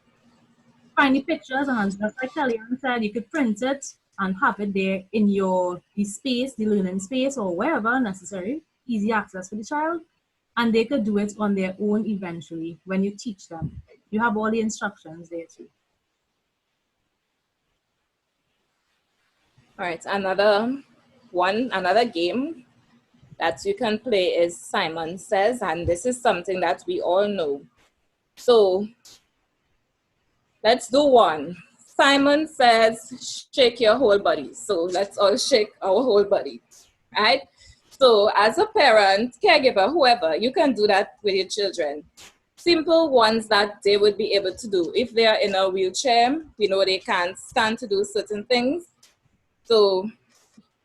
Speaker 3: find the pictures, and just like Kellyanne said, you could print it and have it there in the space, the learning space, or wherever necessary, easy access for the child, and they could do it on their own eventually when you teach them. You have all the instructions there too.
Speaker 2: All right, another game that you can play is Simon Says, and this is something that we all know. So let's do one. Simon says, shake your whole body. So let's all shake our whole body, right? So as a parent, caregiver, whoever, you can do that with your children. Simple ones that they would be able to do. If they are in a wheelchair, we know they can't stand to do certain things. So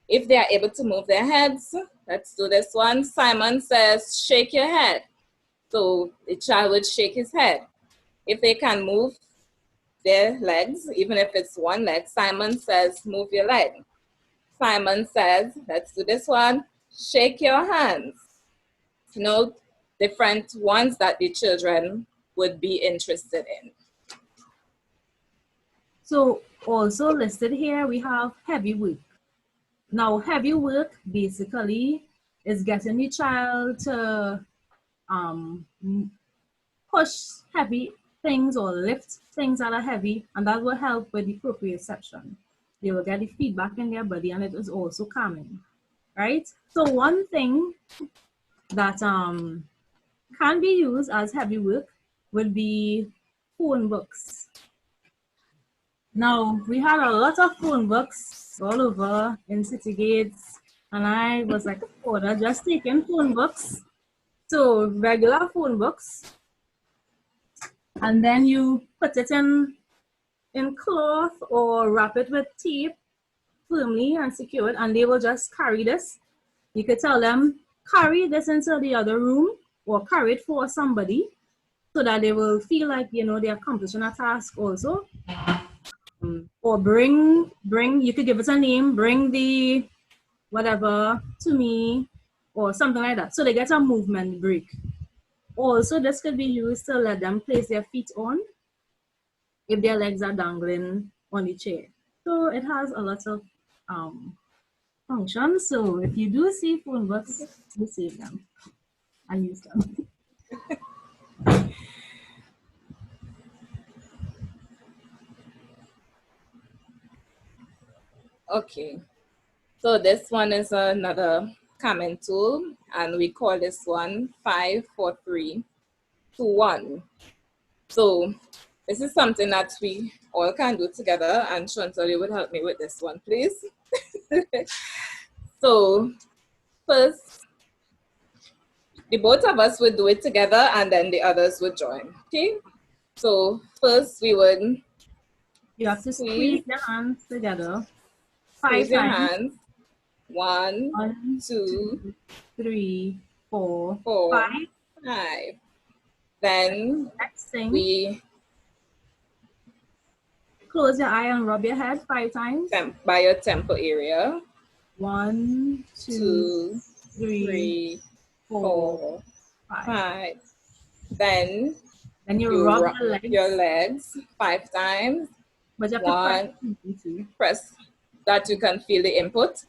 Speaker 2: if they are able to move their heads, let's do this one. Simon says, shake your head. So the child would shake his head. If they can move their legs, even if it's one leg, Simon says, move your leg. Simon says, let's do this one. Shake your hands. You know, different ones that the children would be interested in.
Speaker 3: So also listed here, we have heavy work. Now, heavy work basically is getting the child to push heavy things or lift things that are heavy, and that will help with the proprioception. They will get the feedback in their body, and it is also calming, right? So one thing that can be used as heavy work would be phone books. Now, we had a lot of phone books all over in city gates, and I was like, oh, they're just taking phone books. So regular phone books, and then you put it in cloth or wrap it with tape firmly and secure it, and they will just carry this. You could tell them, carry this into the other room or carry it for somebody so that they will feel like, you know, they're accomplishing a task also. Or bring, you could give it a name, bring the whatever to me or something like that. So they get a movement break. Also, this could be used to let them place their feet on if their legs are dangling on the chair. So it has a lot of functions. So if you do see phone books, you save them and use them.
Speaker 2: Okay, so this one is another common tool, and we call this one 5, 4, 3, 2, 1. So this is something that we all can do together, and Chantal, you would help me with this one, please. So first, the both of us would do it together, and then the others would join, okay? So first we would
Speaker 3: You have to squeeze your hands together 5
Speaker 2: squeeze your
Speaker 3: times.
Speaker 2: hands. 1,
Speaker 3: 1,
Speaker 2: 2,
Speaker 3: 2, 3, 4,
Speaker 2: 4,
Speaker 3: 5.
Speaker 2: 5. Then
Speaker 3: Next thing,
Speaker 2: we
Speaker 3: close your eye and rub your head 5 times.
Speaker 2: by your temple area.
Speaker 3: 1, 2,
Speaker 2: 2,
Speaker 3: 3,
Speaker 2: 3,
Speaker 3: 4,
Speaker 2: 4,
Speaker 3: 5.
Speaker 2: 5. Then
Speaker 3: you rub
Speaker 2: your legs 5 times.
Speaker 3: But you have to press
Speaker 2: One, press that you can feel the input.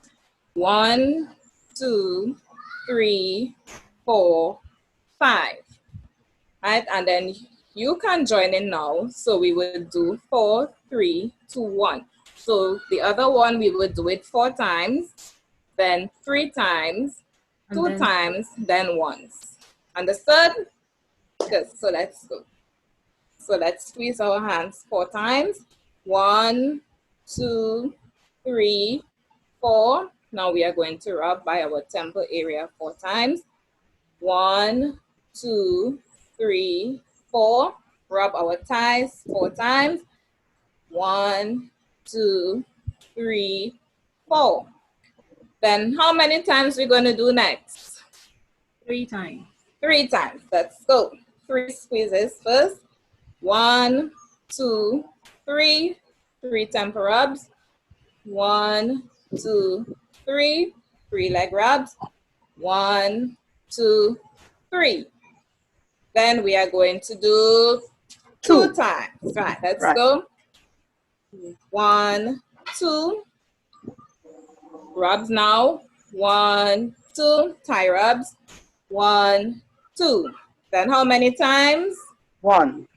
Speaker 2: 1, 2, 3, 4, 5. Right, and then you can join in now. So we would do 4, 3, 2, 1. So the other one we would do it 4 times, then 3 times, 2 times, then once. Understood? Good. So let's go. So let's squeeze our hands 4 times. 1, 2, 3, 4. Now we are going to rub by our temple area 4 times. 1, 2, 3, 4. Rub our thighs 4 times. 1, 2, 3, 4. Then how many times we're going to do next?
Speaker 3: 3 times.
Speaker 2: 3 times. Let's go. 3 squeezes first. 1, 2, 3. 3 temple rubs. 1, 2, 3. 3 leg rubs. 1, 2, 3. Then we are going to do 2 times. Right, let's go. 1, 2. Rubs now. 1, 2. Thigh rubs. 1, 2. Then how many times?
Speaker 4: 1.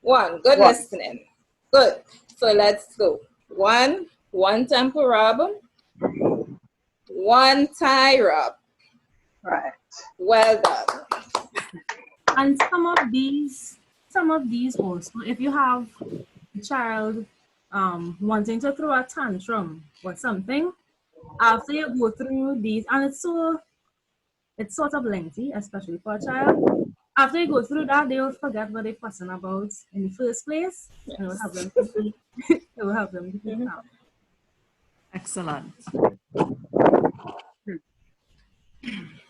Speaker 2: 1. Good listening. Good. So let's go. 1 temple rub. 1 thigh rub.
Speaker 4: Right.
Speaker 2: Well done.
Speaker 3: And some of these also, if you have a child wanting to throw a tantrum or something, after you go through these, and it's sort of lengthy, especially for a child. After you go through that, they will forget what they're fussing about in the first place, and it will help them to be, it will help them to be calm.
Speaker 1: Excellent.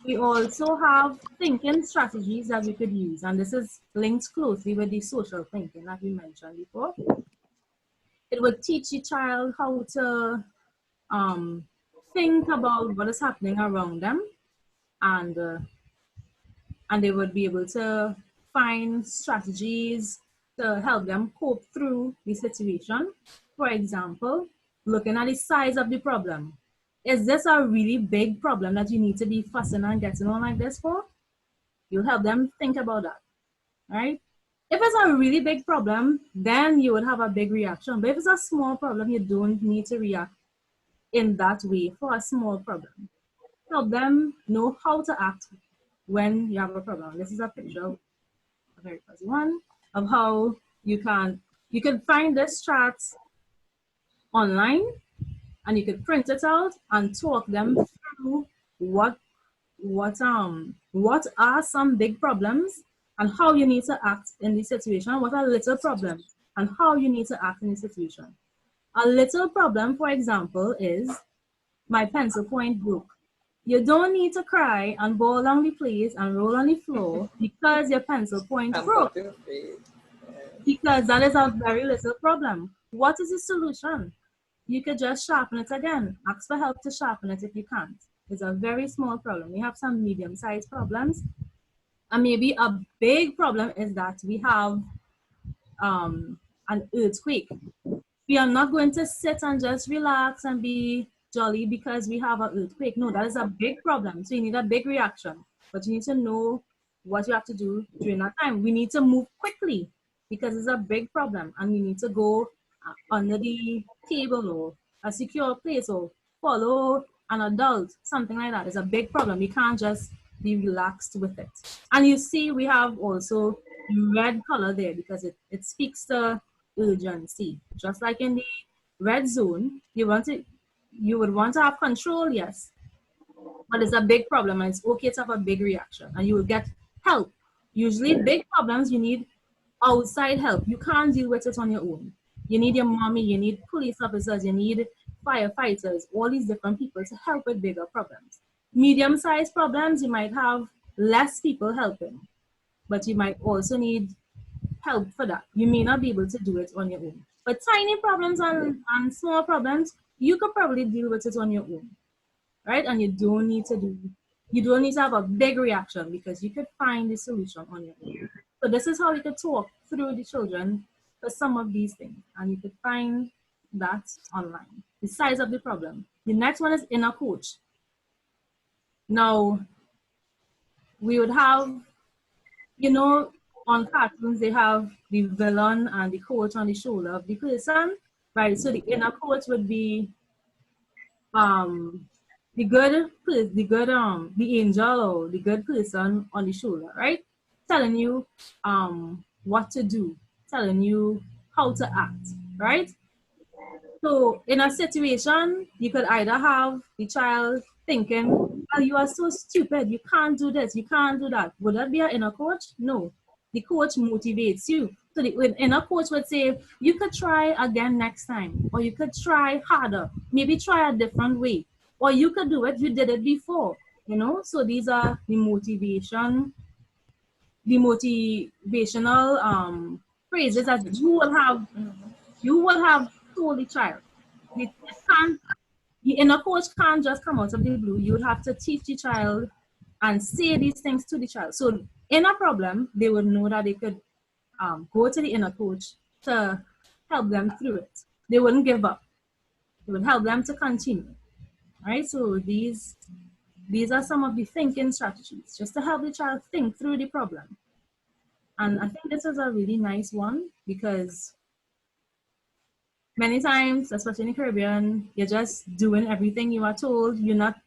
Speaker 3: We also have thinking strategies that we could use, and this is linked closely with the social thinking that we mentioned before. It would teach the child how to think about what is happening around them, and they would be able to find strategies to help them cope through the situation. For example, looking at the size of the problem. Is this a really big problem that you need to be fussing and getting on like this for? You'll help them think about that, right? If it's a really big problem, then you would have a big reaction. But if it's a small problem, you don't need to react in that way for a small problem. Help them know how to act when you have a problem. This is a picture, a very fuzzy one, of how you can find this chart online, and you could print it out and talk them through what are some big problems and how you need to act in the situation. What are little problems and how you need to act in the situation. A little problem, for example, is my pencil point broke. You don't need to cry and go along the place and roll on the floor because your pencil point broke. Because that is a very little problem. What is the solution? You could just sharpen it again. Ask for help to sharpen it if you can't. It's a very small problem. We have some medium-sized problems. And maybe a big problem is that we have an earthquake. We are not going to sit and just relax and be jolly because we have an earthquake. No, that is a big problem. So you need a big reaction. But you need to know what you have to do during that time. We need to move quickly because it's a big problem. And we need to go under the table or a secure place or follow an adult, something like that. It's a big problem. We can't just be relaxed with it. And you see, we have also red color there because it speaks to urgency. Just like in the red zone, you would want to have control, yes, but it's a big problem and it's okay to have a big reaction and you will get help. Usually big problems, you need outside help. You can't deal with it on your own. You need your mommy, you need police officers, you need firefighters, all these different people to help with bigger problems. Medium-sized problems, you might have less people helping, but you might also need help for that. You may not be able to do it on your own. But tiny problems and small problems, you could probably deal with it on your own, right? And you don't need to have a big reaction because you could find the solution on your own. So this is how you could talk through the children for some of these things, and you could find that online. The size of the problem. The next one is inner coach. Now, we would have, on cartoons, they have the villain and the coach on the shoulder of the person, right? So the inner coach would be the angel or the good person on the shoulder, right? Telling you what to do, telling you how to act, right? So in a situation, you could either have the child thinking, oh, you are so stupid, you can't do this, you can't do that. Would that be an inner coach? No. The coach motivates you. So the inner coach would say, you could try again next time, or you could try harder, maybe try a different way, or you could do it, you did it before, So these are the motivational phrases that you will have told the child. The inner coach can't just come out of the blue. You would have to teach the child and say these things to the child. So in a problem, they would know that they could go to the inner coach to help them through it. They wouldn't give up. It would help them to continue. Right? So these are some of the thinking strategies, just to help the child think through the problem. And I think this is a really nice one because many times, especially in the Caribbean, you're just doing everything you are told. You're not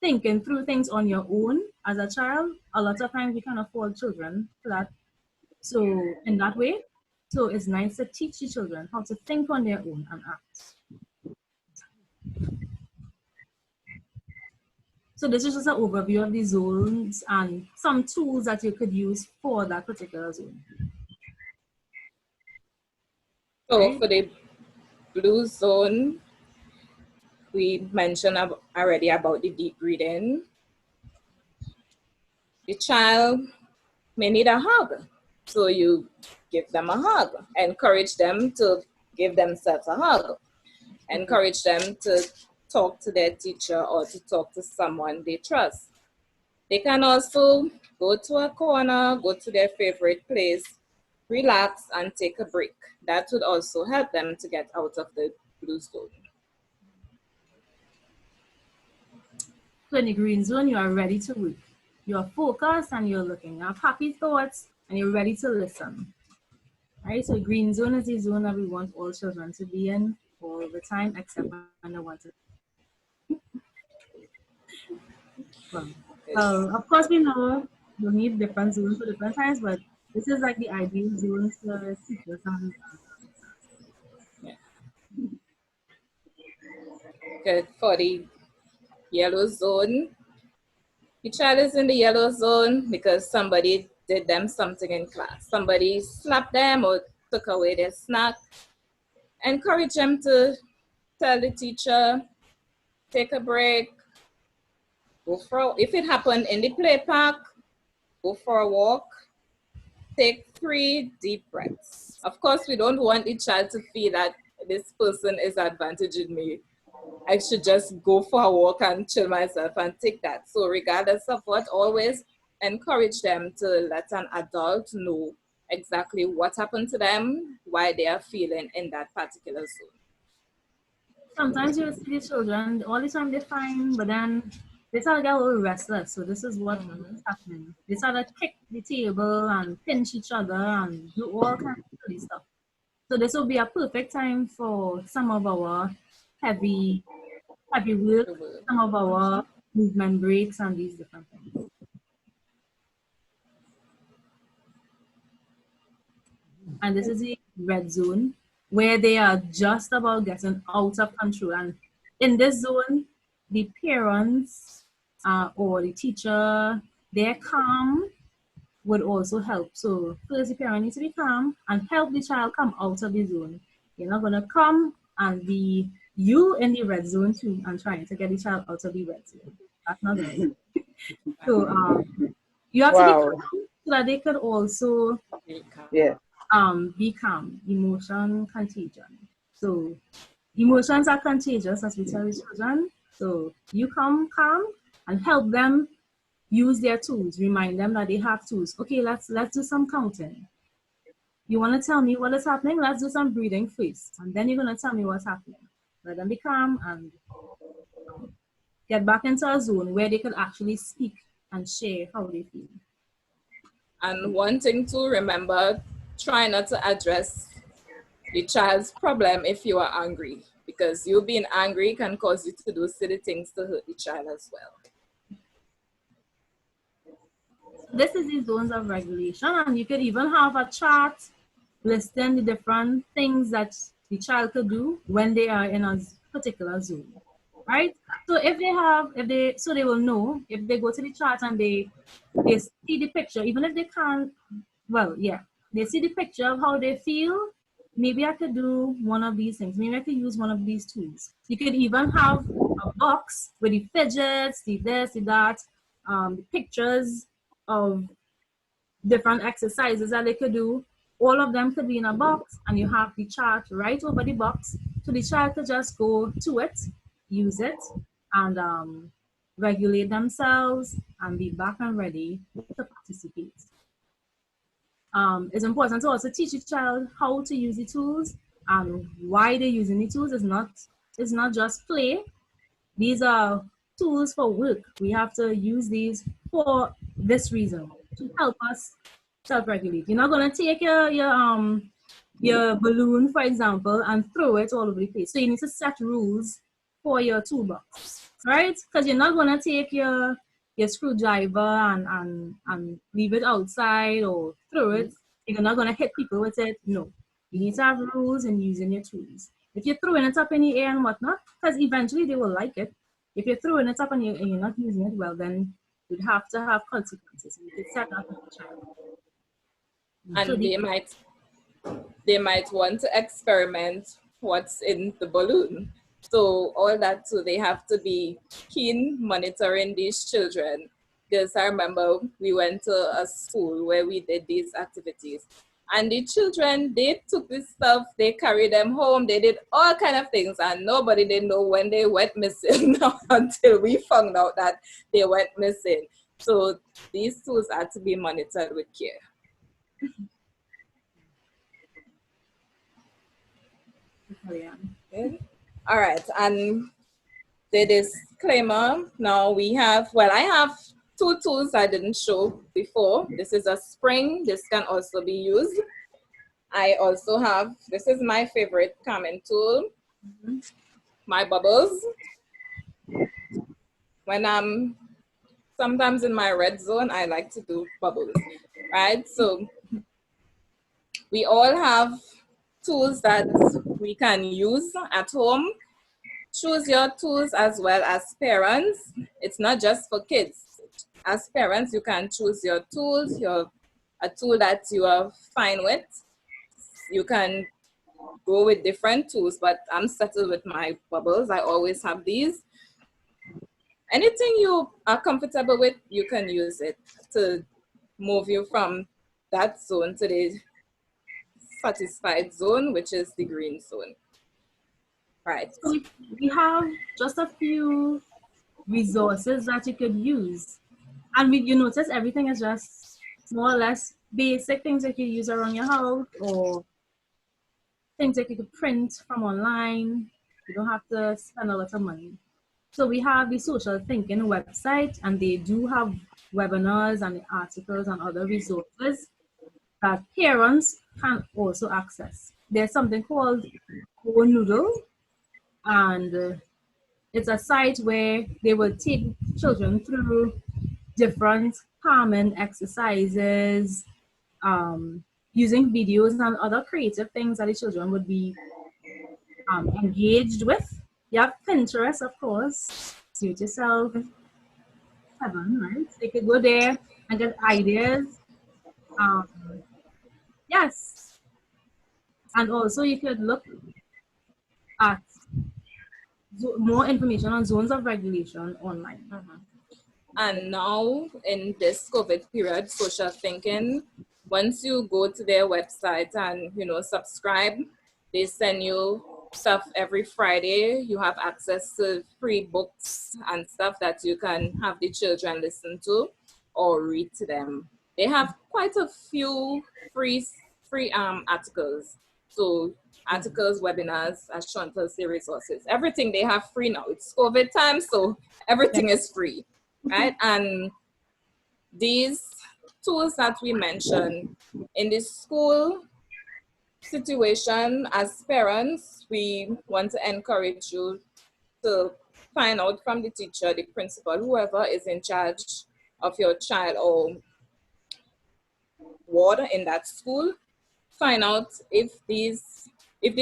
Speaker 3: thinking through things on your own as a child. A lot of times we can afford children for that. So in that way, so it's nice to teach the children how to think on their own and act. So this is just an overview of the zones and some tools that you could use for that particular zone.
Speaker 2: So
Speaker 3: right?
Speaker 2: for the blue zone, we mentioned already about the deep breathing. The child may need a hug. So you give them a hug, encourage them to give themselves a hug, encourage them to talk to their teacher or to talk to someone they trust. They can also go to a corner, go to their favorite place, relax and take a break. That would also help them to get out of the blue zone.
Speaker 3: So in the green zone, you are ready to work. You're focused and you're looking. You have happy thoughts and you're ready to listen. Right? So green zone is the zone that we want all children to be in all the time, except when they want to. Well, of course, we know you need different zones for different times, but this is like the ideal zones for teachers and
Speaker 2: Good. For the yellow zone, the child is in the yellow zone because somebody did them something in class. Somebody slapped them or took away their snack. Encourage them to tell the teacher, take a break, if it happened in the play park, go for a walk, take 3 deep breaths. Of course, we don't want the child to feel that this person is advantaging me. I should just go for a walk and chill myself and take that. So regardless of what, always encourage them to let an adult know exactly what happened to them, why they are feeling in that particular zone.
Speaker 3: sometimes you see the children, all the time they're fine, but then they start to get a little restless. So this is what is happening. They start to kick the table and pinch each other and do all kinds of silly stuff. So this will be a perfect time for some of our heavy work, some of our movement breaks and these different things. And this is the red zone where they are just about getting out of control. And in this zone, the parents or the teacher, they're calm, would also help. So first, the parent needs to be calm and help the child come out of the zone. You're not gonna come and be you in the red zone too and trying to get the child out of the red zone. That's not gonna work. So you have to be
Speaker 4: Wow.
Speaker 3: calm so that they could also
Speaker 4: Yeah.
Speaker 3: be calm. Emotion contagion. So emotions are contagious, as we tell the children. So you come calm and help them use their tools. Remind them that they have tools. Okay, let's do some counting. You want to tell me what is happening? Let's do some breathing first, and then you're gonna tell me what's happening. Let them be calm and get back into a zone where they could actually speak and share how they feel.
Speaker 2: And one thing to remember, try not to address the child's problem if you are angry, because you being angry can cause you to do silly things to hurt the child as well.
Speaker 3: This is the zones of regulation, and you could even have a chart listing the different things that the child could do when they are in a particular zone, right? So so they will know if they go to the chart and they see the picture, even if they can't, well, yeah, they see the picture of how they feel. Maybe I could do one of these things. Maybe I could use one of these tools. You could even have a box with the fidgets, the this, the that, the pictures of different exercises that they could do. All of them could be in a box, and you have the chart right over the box. So the child could just go to it, use it, and regulate themselves and be back and ready to participate. It's important to also teach the child how to use the tools and why they're using the tools. It's not just play. These are tools for work. We have to use these for this reason, to help us self-regulate. You're not gonna take your balloon, for example, and throw it all over the place. So you need to set rules for your toolbox, right? Because you're not gonna take your screwdriver and leave it outside or throw it. You're not gonna hit people with it. No, you need to have rules in using your tools. If you're throwing it up in the air and whatnot, because eventually they will like it. If you're throwing it up and you're not using it well, then you'd have to have consequences. You could set that with the child.
Speaker 2: And
Speaker 3: So
Speaker 2: they might want to experiment what's in the balloon. So all that too, they have to be keen monitoring these children. Because I remember we went to a school where we did these activities. And the children, they took this stuff, they carried them home, they did all kind of things, and nobody didn't know when they went missing until we found out that they went missing. So these tools are to be monitored with care.
Speaker 3: yeah.
Speaker 2: Okay. All right, and the disclaimer. Now we have, well, I have two tools I didn't show before. This is a spring. This can also be used. I also have, this is my favorite calming tool, my bubbles. When I'm sometimes in my red zone, I like to do bubbles, right? So we all have tools that we can use at home. Choose your tools as well as parents. It's not just for kids. As parents, you can choose your tools, a tool that you are fine with. You can go with different tools, but I'm settled with my bubbles. I always have these. Anything you are comfortable with, you can use it to move you from that zone to the satisfied zone, which is the green zone. Right.
Speaker 3: So we have just a few resources that you could use. And you notice everything is just more or less basic things that you use around your house or things that you could print from online. You don't have to spend a lot of money. So we have the Social Thinking website, and they do have webinars and articles and other resources that parents can also access. There's something called Go Noodle, and it's a site where they will take children through different calming exercises, using videos and other creative things that the children would be engaged with. You have Pinterest, of course, suit yourself, heaven, right? So you could go there and get ideas Yes, and also you could look at more information on zones of regulation online.
Speaker 2: And now in this COVID period, social thinking, once you go to their website and subscribe, they send you stuff every Friday. You have access to free books and stuff that you can have the children listen to or read to them. They have quite a few free articles. So articles, webinars, as Chantal say, resources. Everything they have free now. It's COVID time, so everything is free. Right? And these tools that we mentioned in the school situation, as parents, we want to encourage you to find out from the teacher, the principal, whoever is in charge of your child or ward in that school, find out if the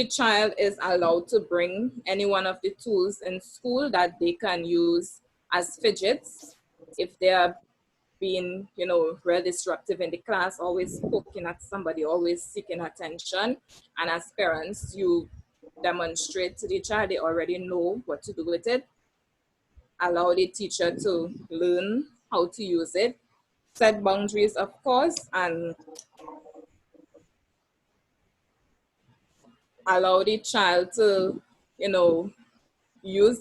Speaker 2: child is allowed to bring any one of the tools in school that they can use as fidgets, if they are being, real disruptive in the class, always poking at somebody, always seeking attention. And as parents, you demonstrate to the child they already know what to do with it. Allow the teacher to learn how to use it. Set boundaries, of course, and allow the child to, use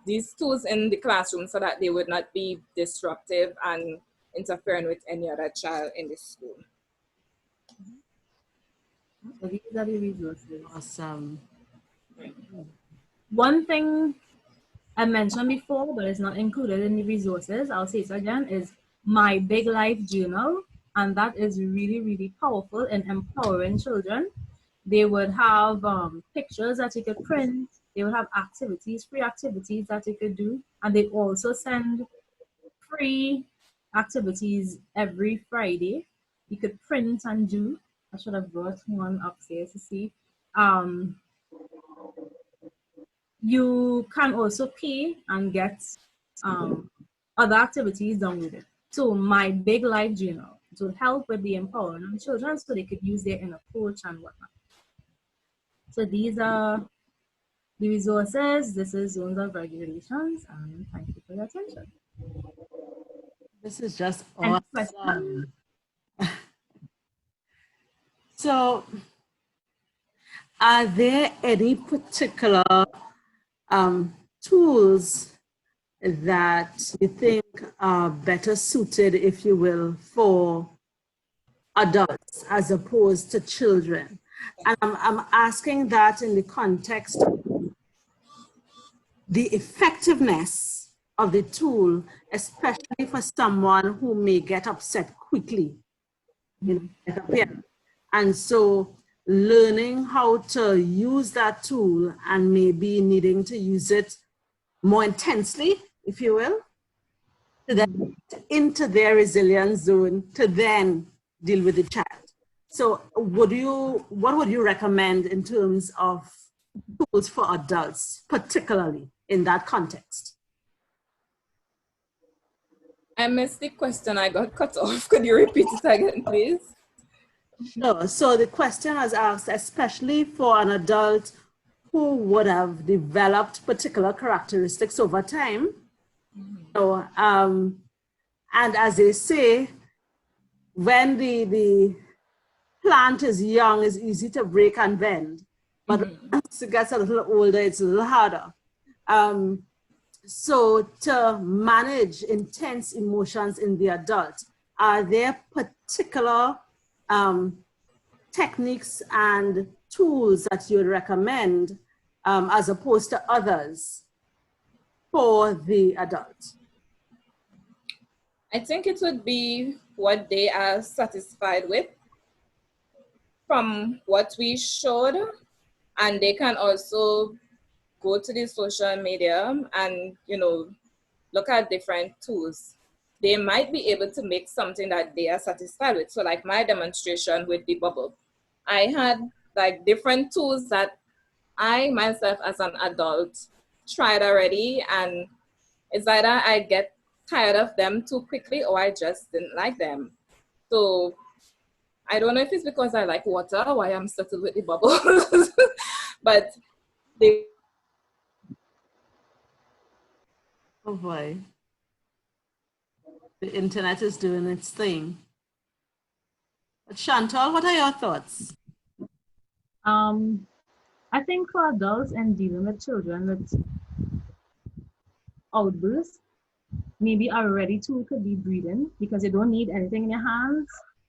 Speaker 2: these tools in the classroom so that they would not be disruptive and interfering with any other child in the school.
Speaker 3: So these are the resources.
Speaker 1: Awesome.
Speaker 3: One thing I mentioned before, but it's not included in the resources, I'll say it again, is My Big Life Journal. And that is really, really powerful in empowering children. They would have pictures that you could print. They would have activities, free activities that you could do. And they also send free activities every Friday. You could print and do. I should have brought one upstairs to see. You can also pay and get other activities downloaded. So My Big Life Journal to help with the empowering of children so they could use their inner coach and whatnot. So these are the resources. This is Zones of Regulations, and thank you for your attention.
Speaker 1: This is just
Speaker 3: Any
Speaker 1: awesome. So, are there any particular tools that you think are better suited, if you will, for adults as opposed to children? And I'm asking that in the context of the effectiveness of the tool, especially for someone who may get upset quickly, like a parent. And so learning how to use that tool and maybe needing to use it more intensely, if you will, to then into their resilience zone to then deal with the child. So what would you recommend in terms of tools for adults, particularly in that context?
Speaker 2: I missed the question. I got cut off. Could you repeat it again, please?
Speaker 1: No. So the question was asked, especially for an adult who would have developed particular characteristics over time. So, and as they say, when the plant is young, it's easy to break and bend. But once it gets a little older, it's a little harder. So to manage intense emotions in the adult, are there particular techniques and tools that you would recommend as opposed to others for the adult?
Speaker 2: I think it would be what they are satisfied with from what we showed, and they can also go to the social media and look at different tools. They might be able to make something that they are satisfied with. So like my demonstration with the bubble, I had like different tools that I myself as an adult tried already, and it's either I get tired of them too quickly or I just didn't like them. So I don't know if it's because I like water, why I'm settled with the bubbles, but they.
Speaker 1: Oh boy. The internet is doing its thing. But Chantal, what are your thoughts?
Speaker 3: I think for adults and dealing with children with outbursts, maybe a ready tool could be breathing because you don't need anything in your hands.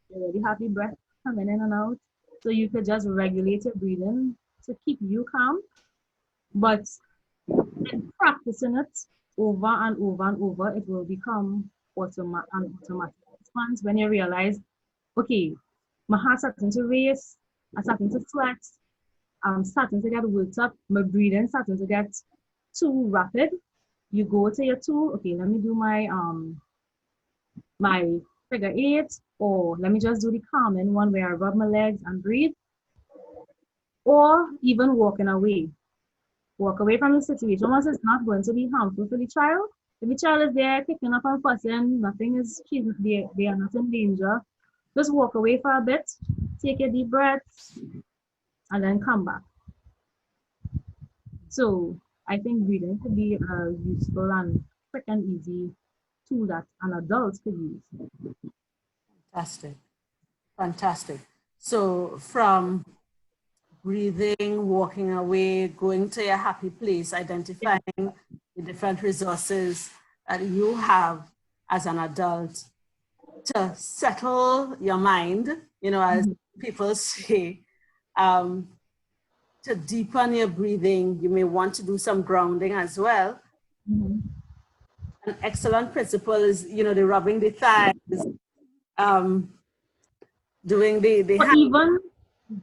Speaker 3: You already have your breath coming in and out. So you could just regulate your breathing to keep you calm. But in practicing it over and over and over, it will become an automatic response when you realize, okay, my heart's starting to race, I'm starting to sweat, I'm starting to get worked up, my breathing starting to get too rapid. You go to your tool, okay, let me do my figure eight, or let me just do the calming one where I rub my legs and breathe, or even walking away. Walk away from the situation once it's not going to be harmful for the child. If the child is there kicking up and fussing, nothing is, they are not in danger. Just walk away for a bit, take a deep breath, and then come back. So I think breathing could be a useful and quick and easy tool that an adult could use.
Speaker 1: Fantastic. Fantastic. So from breathing, walking away, going to your happy place, identifying the different resources that you have as an adult to settle your mind, you know, as people say, to deepen your breathing, you may want to do some grounding as well. An excellent principle is, you know, the rubbing the thighs, doing the
Speaker 3: Or
Speaker 1: hand.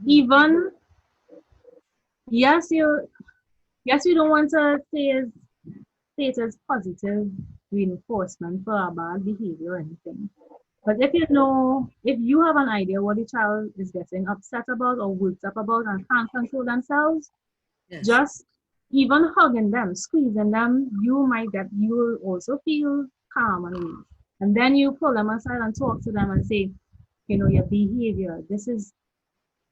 Speaker 3: even yes, you don't want to say it as positive reinforcement for a bad behavior or anything. But if you have an idea what the child is getting upset about or worked up about and can't control themselves,
Speaker 1: Yes.
Speaker 3: just even hugging them, squeezing them, you will also feel calm and ease. And then you pull them aside and talk to them and say, your behavior, this is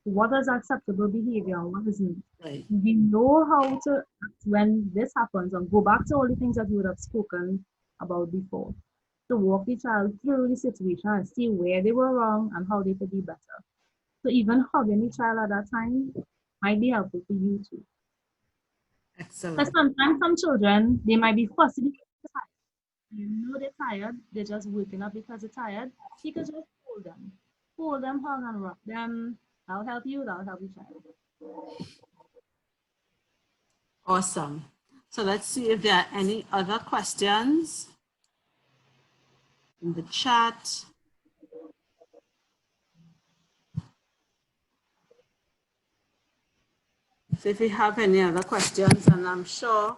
Speaker 3: what is acceptable behavior and what isn't.
Speaker 1: Right.
Speaker 3: We know how to act when this happens and go back to all the things that you would have spoken about before. To walk the child through the situation and see where they were wrong and how they could be better. So even hugging the child at that time might be helpful for you too. Because
Speaker 1: Excellent.
Speaker 3: sometimes some children, they might be fussy because they're tired. You know they're tired, they're just waking up because they're tired. You can just hold them. Hold them, hug and rock them. I'll help you, that'll help the child.
Speaker 1: Awesome. So let's see if there are any other questions in the chat. So if you have any other questions, and I'm sure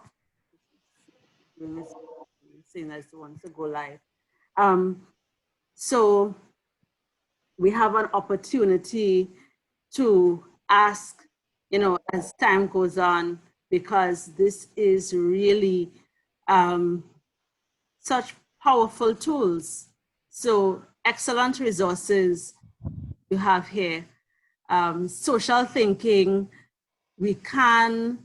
Speaker 1: Sina wants to go live. So we have an opportunity to ask, as time goes on, because this is really such powerful tools. So excellent resources you have here. Social thinking, we can,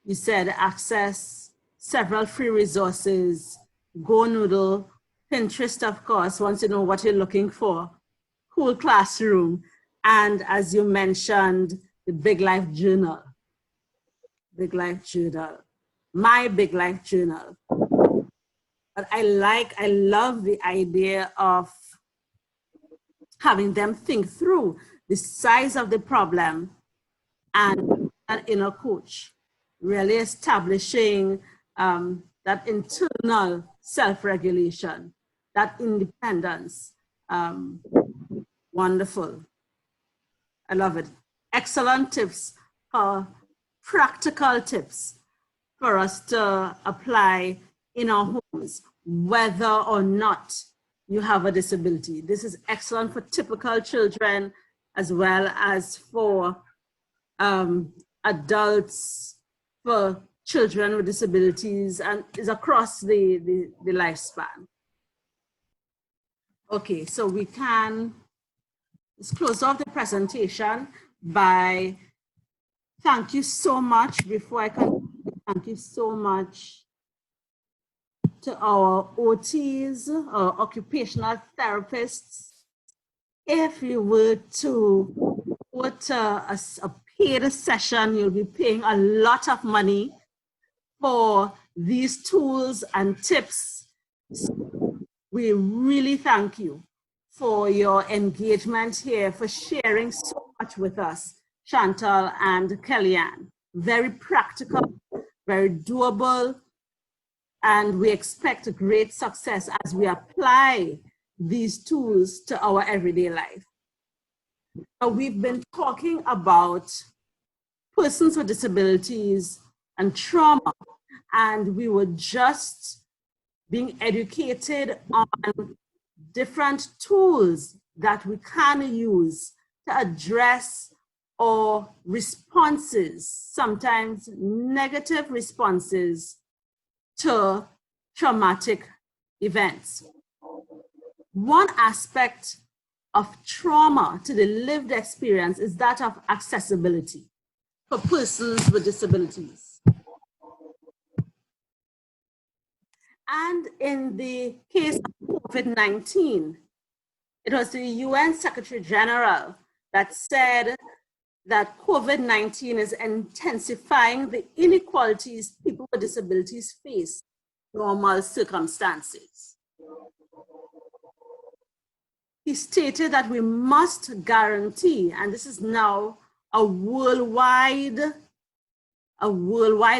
Speaker 1: you said, access several free resources, Go Noodle, Pinterest, of course, once you know what you're looking for, Cool Classroom, and as you mentioned, the Big Life Journal. Big Life Journal, my Big Life Journal. But I love the idea of having them think through the size of the problem and an inner coach, really establishing that internal self-regulation, that independence. Wonderful. I love it. Excellent tips, practical tips for us to apply in our homes, whether or not you have a disability. This is excellent for typical children as well as for adults, for children with disabilities, and is across the lifespan. Okay, so we can Let's close off the presentation by thank you so much. Before I continue, thank you so much to our OTs, our occupational therapists. If you were to go to a paid session, you'll be paying a lot of money for these tools and tips. So we really thank you for your engagement here, for sharing so much with us, Chantal and Kellyanne. Very practical, very doable, and we expect great success as we apply these tools to our everyday life. Now, we've been talking about persons with disabilities and trauma, and we were just being educated on different tools that we can use to address our responses, sometimes negative responses to traumatic events. One aspect of trauma to the lived experience is that of accessibility for persons with disabilities. And in the case of COVID-19, it was the UN Secretary General that said that COVID-19 is intensifying the inequalities people with disabilities face in normal circumstances. He stated that we must guarantee, and this is now a worldwide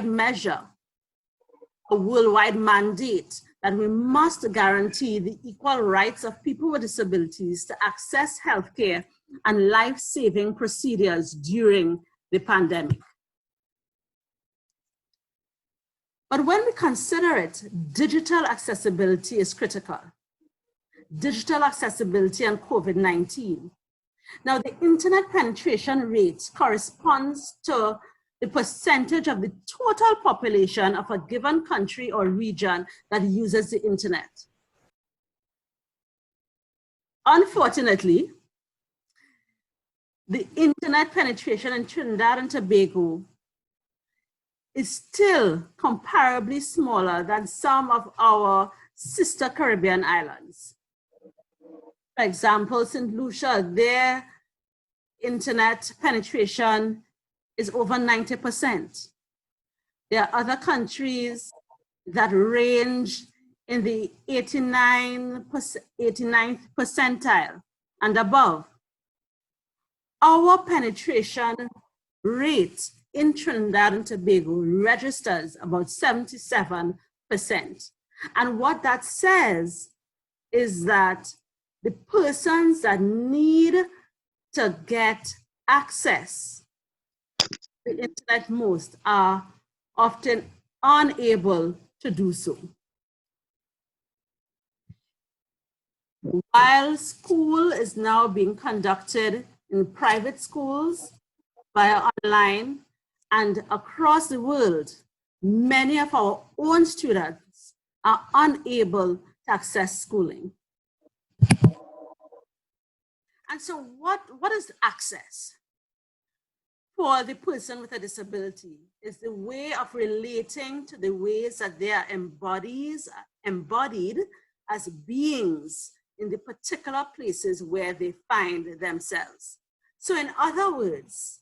Speaker 1: measure, a worldwide mandate, that we must guarantee the equal rights of people with disabilities to access healthcare and life-saving procedures during the pandemic. But when we consider it, digital accessibility is critical. Digital accessibility and COVID-19. Now, the internet penetration rate corresponds to the percentage of the total population of a given country or region that uses the internet. Unfortunately, the internet penetration in Trinidad and Tobago is still comparably smaller than some of our sister Caribbean islands. For example, St. Lucia, their internet penetration is over 90%. There are other countries that range in the 89th percentile and above. Our penetration rate in Trinidad and Tobago registers about 77%. And what that says is that the persons that need to get access to the internet most are often unable to do so. While school is now being conducted in private schools via online and across the world, many of our own students are unable to access schooling. And so what is access? For the person with a disability is the way of relating to the ways that they are embodied as beings in the particular places where they find themselves. So in other words,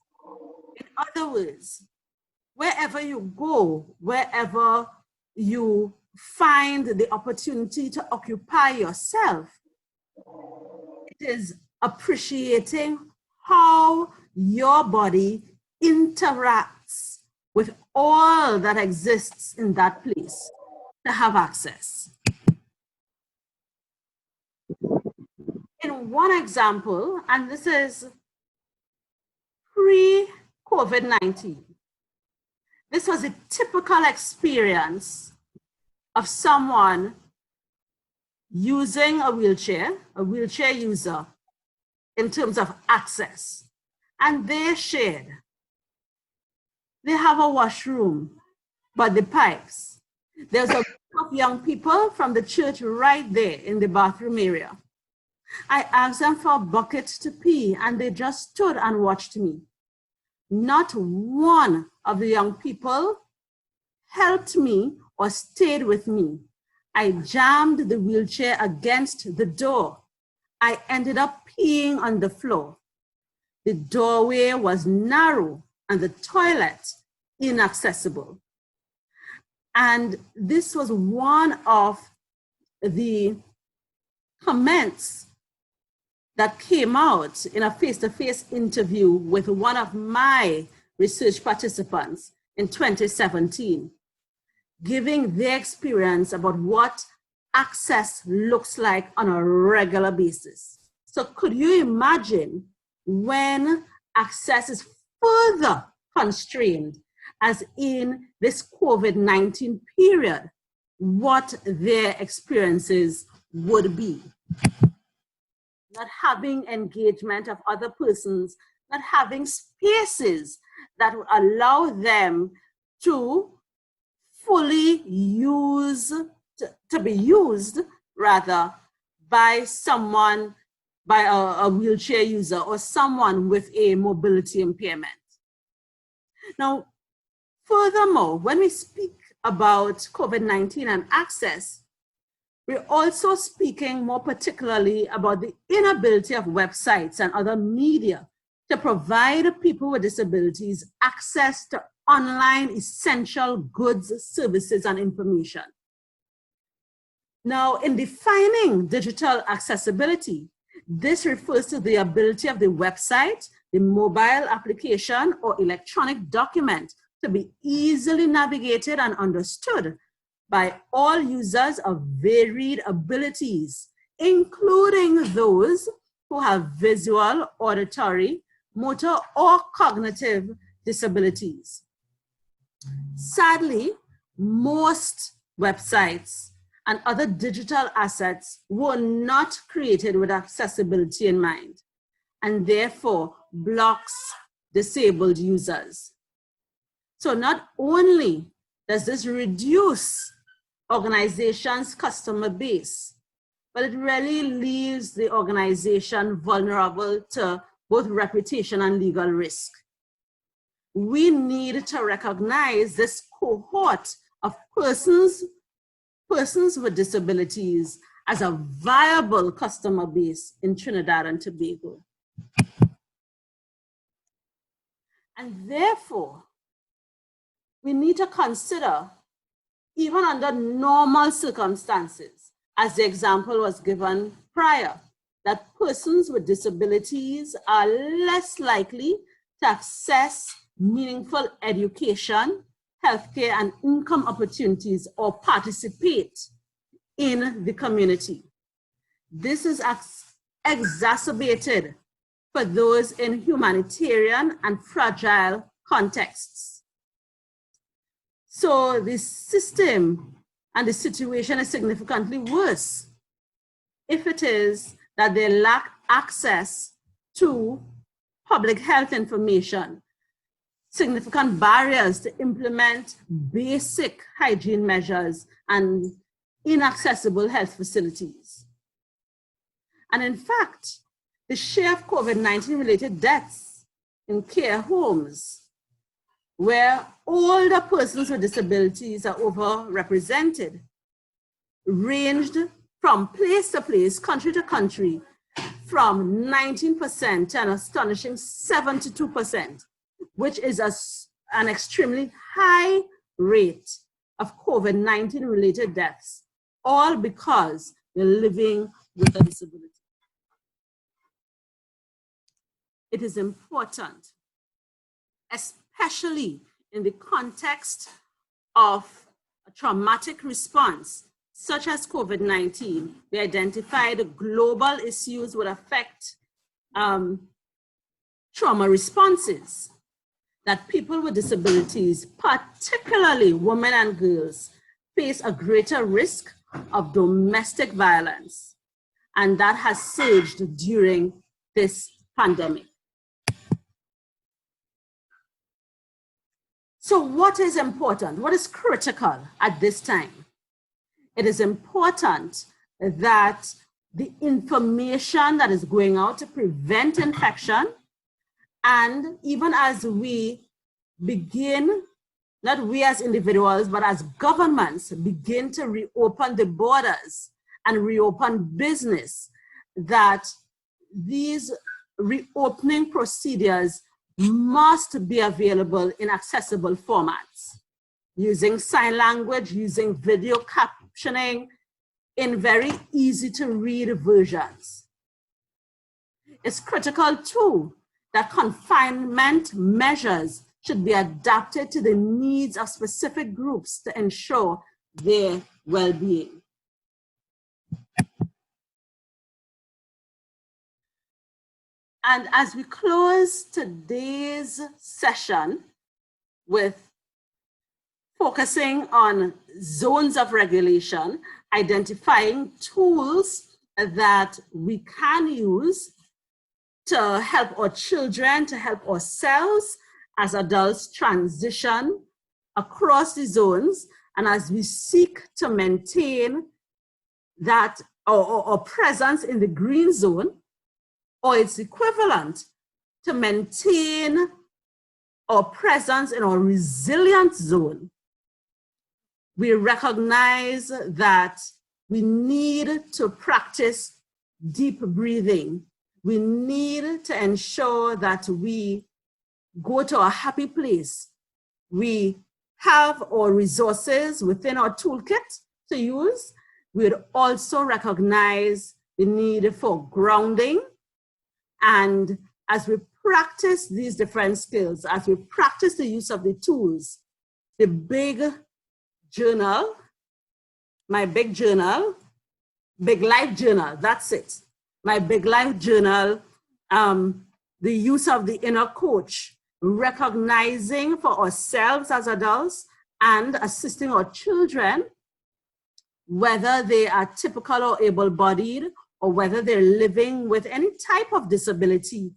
Speaker 1: wherever you go, wherever you find the opportunity to occupy yourself, it is appreciating how your body interacts with all that exists in that place to have access. In one example, and this is pre-COVID-19, this was a typical experience of someone using a wheelchair user in terms of access. And they shared. They have a washroom, but the pipes. There's a group of young people from the church right there in the bathroom area. I asked them for a bucket to pee, and they just stood and watched me. Not one of the young people helped me or stayed with me. I jammed the wheelchair against the door. I ended up peeing on the floor. The doorway was narrow and the toilet inaccessible. And this was one of the comments that came out in a face-to-face interview with one of my research participants in 2017, giving their experience about what access looks like on a regular basis. So could you imagine when access is further constrained, as in this COVID-19 period, what their experiences would be? Not having engagement of other persons, not having spaces that would allow them to fully to be used rather by someone, by a wheelchair user or someone with a mobility impairment. Now, furthermore, when we speak about COVID-19 and access, we're also speaking more particularly about the inability of websites and other media to provide people with disabilities access to online essential goods, services, and information. Now, in defining digital accessibility, this refers to the ability of the website, the mobile application, or electronic document to be easily navigated and understood by all users of varied abilities, including those who have visual, auditory, motor, or cognitive disabilities. Sadly, most websites and other digital assets were not created with accessibility in mind, and therefore blocks disabled users. So not only does this reduce organizations' customer base, but it really leaves the organization vulnerable to both reputation and legal risk. We need to recognize this cohort of persons with disabilities as a viable customer base in Trinidad and Tobago. And therefore, we need to consider, even under normal circumstances, as the example was given prior, that persons with disabilities are less likely to access meaningful education, healthcare, and income opportunities or participate in the community. This is exacerbated for those in humanitarian and fragile contexts. So the system and the situation is significantly worse if it is that they lack access to public health information, significant barriers to implement basic hygiene measures, and inaccessible health facilities. And in fact, the share of COVID-19 related deaths in care homes, where older persons with disabilities are overrepresented, ranged from place to place, country to country, from 19% to an astonishing 72%, which is an extremely high rate of COVID-19 related deaths, all because they're living with a disability. It is important, especially in the context of a traumatic response, such as COVID-19. We identified global issues would affect trauma responses, that people with disabilities, particularly women and girls, face a greater risk of domestic violence, and that has surged during this pandemic. So what is important? What is critical at this time? It is important that the information that is going out to prevent infection. And even as we begin, not we as individuals, but as governments begin to reopen the borders and reopen business, that these reopening procedures must be available in accessible formats, using sign language, using video captioning, in very easy to read versions. It's critical too that confinement measures should be adapted to the needs of specific groups to ensure their well-being. And as we close today's session with focusing on zones of regulation, identifying tools that we can use to help our children, to help ourselves as adults transition across the zones, and as we seek to maintain that our presence in the green zone, or its equivalent, to maintain our presence in our resilient zone, we recognize that we need to practice deep breathing. We need to ensure that we go to a happy place. We have our resources within our toolkit to use. We would also recognize the need for grounding. And as we practice these different skills, as we practice the use of the tools, the big journal, my big journal, big life journal, that's it. My big life journal, the use of the inner coach, recognizing for ourselves as adults and assisting our children, whether they are typical or able-bodied, or whether they're living with any type of disability.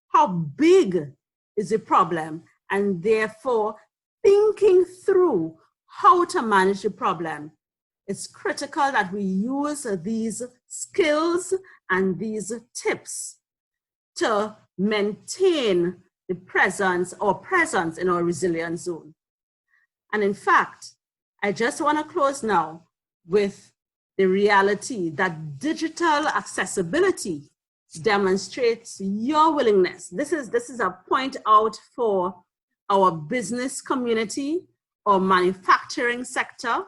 Speaker 1: How big is the problem? And therefore, thinking through how to manage the problem. It's critical that we use these skills and these tips to maintain the presence in our resilient zone. And in fact, I just want to close now with the reality that digital accessibility demonstrates your willingness. This is a point out for our business community, or manufacturing sector,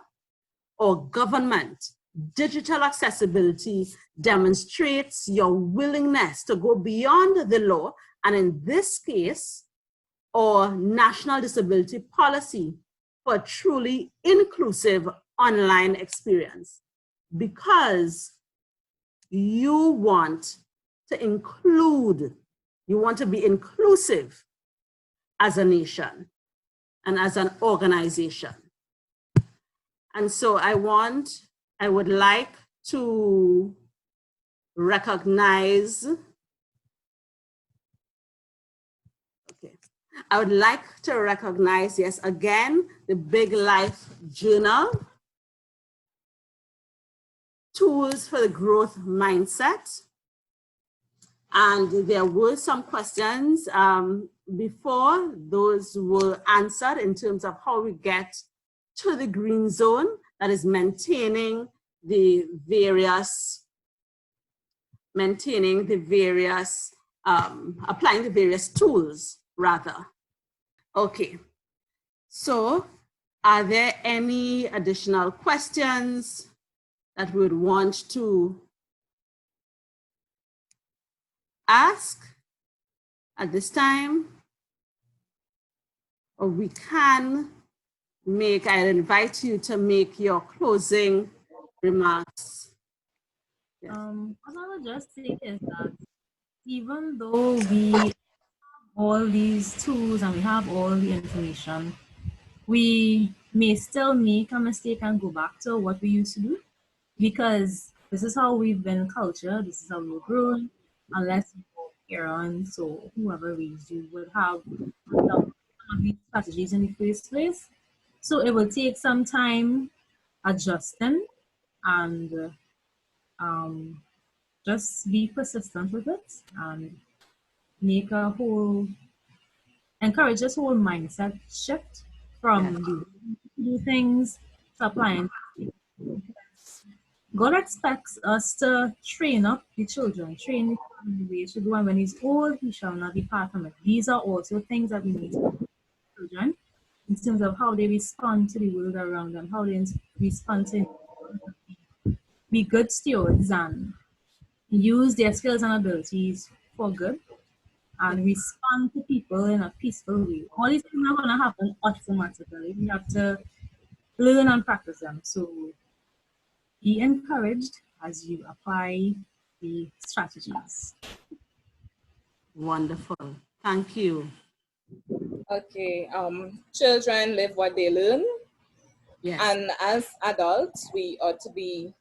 Speaker 1: or government. Digital accessibility demonstrates your willingness to go beyond the law, and in this case, our national disability policy, for a truly inclusive online experience. Because you want to include, you want to be inclusive as a nation and as an organization. And so I would like to recognize, yes, again, the Big Life Journal, Tools for the Growth Mindset. And there were some questions before. Those were answered in terms of how we get to the green zone, that is maintaining the various, applying the various tools, rather. Okay, so are there any additional questions that we would want to ask at this time? Or we can I invite you to make your closing remarks. Yes.
Speaker 3: What I would just say is that even though we have all these tools and we have all the information, we may still make a mistake and go back to what we used to do, because this is how we've been cultured, this is how we were grown, unless your parents or whoever raised you would have some of these strategies in the first place. So it will take some time adjusting and just be persistent with it and encourage this whole mindset shift from
Speaker 1: Yes.
Speaker 3: the way we do things to applying. God expects us to train up the children, train the children in the way it should go, and when he's old, he shall not depart from it. These are also things that we need to do with children in terms of how they respond to the world around them, how they respond to be good stewards and use their skills and abilities for good and respond to people in a peaceful way. All these things are going to happen automatically. We have to learn and practice them. So be encouraged as you apply the strategies.
Speaker 1: Wonderful. Thank you.
Speaker 2: Okay, children live what they learn.
Speaker 1: Yes.
Speaker 2: And as adults, we ought to be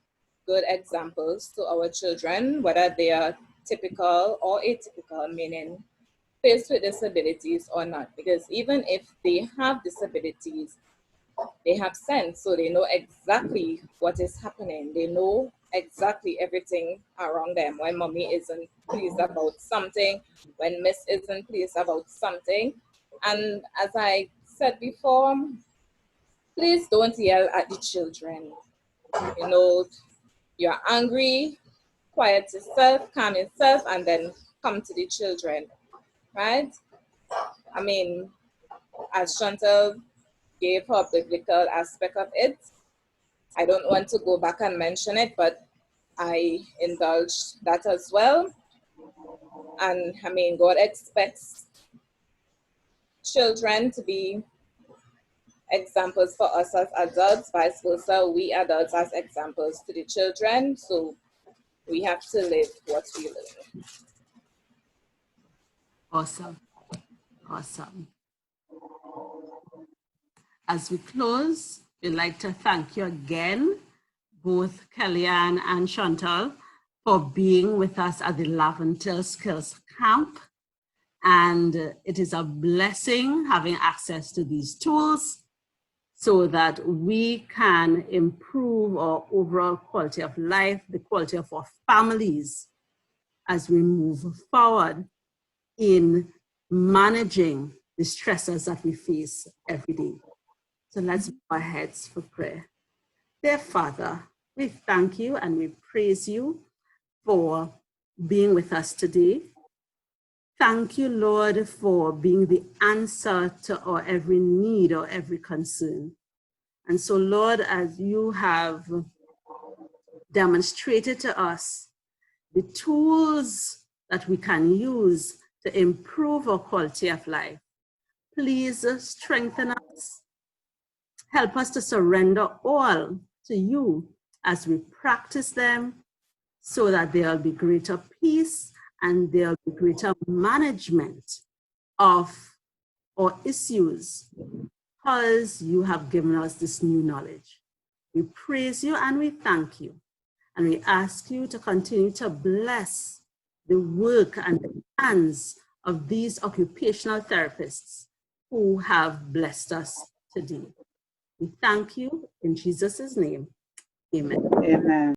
Speaker 2: good examples to our children, whether they are typical or atypical, meaning faced with disabilities or not. Because even if they have disabilities, they have sense, so they know exactly what is happening. They know exactly everything around them. When mommy isn't pleased about something, when miss isn't pleased about something. And as I said before, please don't yell at the children. You know, you're angry, quiet yourself, calm yourself, and then come to the children, right? I mean, as Chantal gave her biblical aspect of it, I don't want to go back and mention it, but I indulged that as well. And I mean, God expects children to be examples for us as adults, vice versa, we adults as examples to the children. So we have to live what we learn.
Speaker 1: Awesome. Awesome. As we close, we'd like to thank you again, both Kellyanne and Chantal, for being with us at the Laventille Skills Camp. And it is a blessing having access to these tools so that we can improve our overall quality of life, the quality of our families as we move forward in managing the stresses that we face every day. So let's bow our heads for prayer. Dear Father, we thank you and we praise you for being with us today. Thank you, Lord, for being the answer to our every need or every concern. And so, Lord, as you have demonstrated to us the tools that we can use to improve our quality of life, please strengthen us. Help us to surrender all to you as we practice them so that there will be greater peace and there will be greater management of our issues because you have given us this new knowledge. We praise you and we thank you. And we ask you to continue to bless the work and the hands of these occupational therapists who have blessed us today. We thank you in Jesus' name. Amen.
Speaker 4: Amen.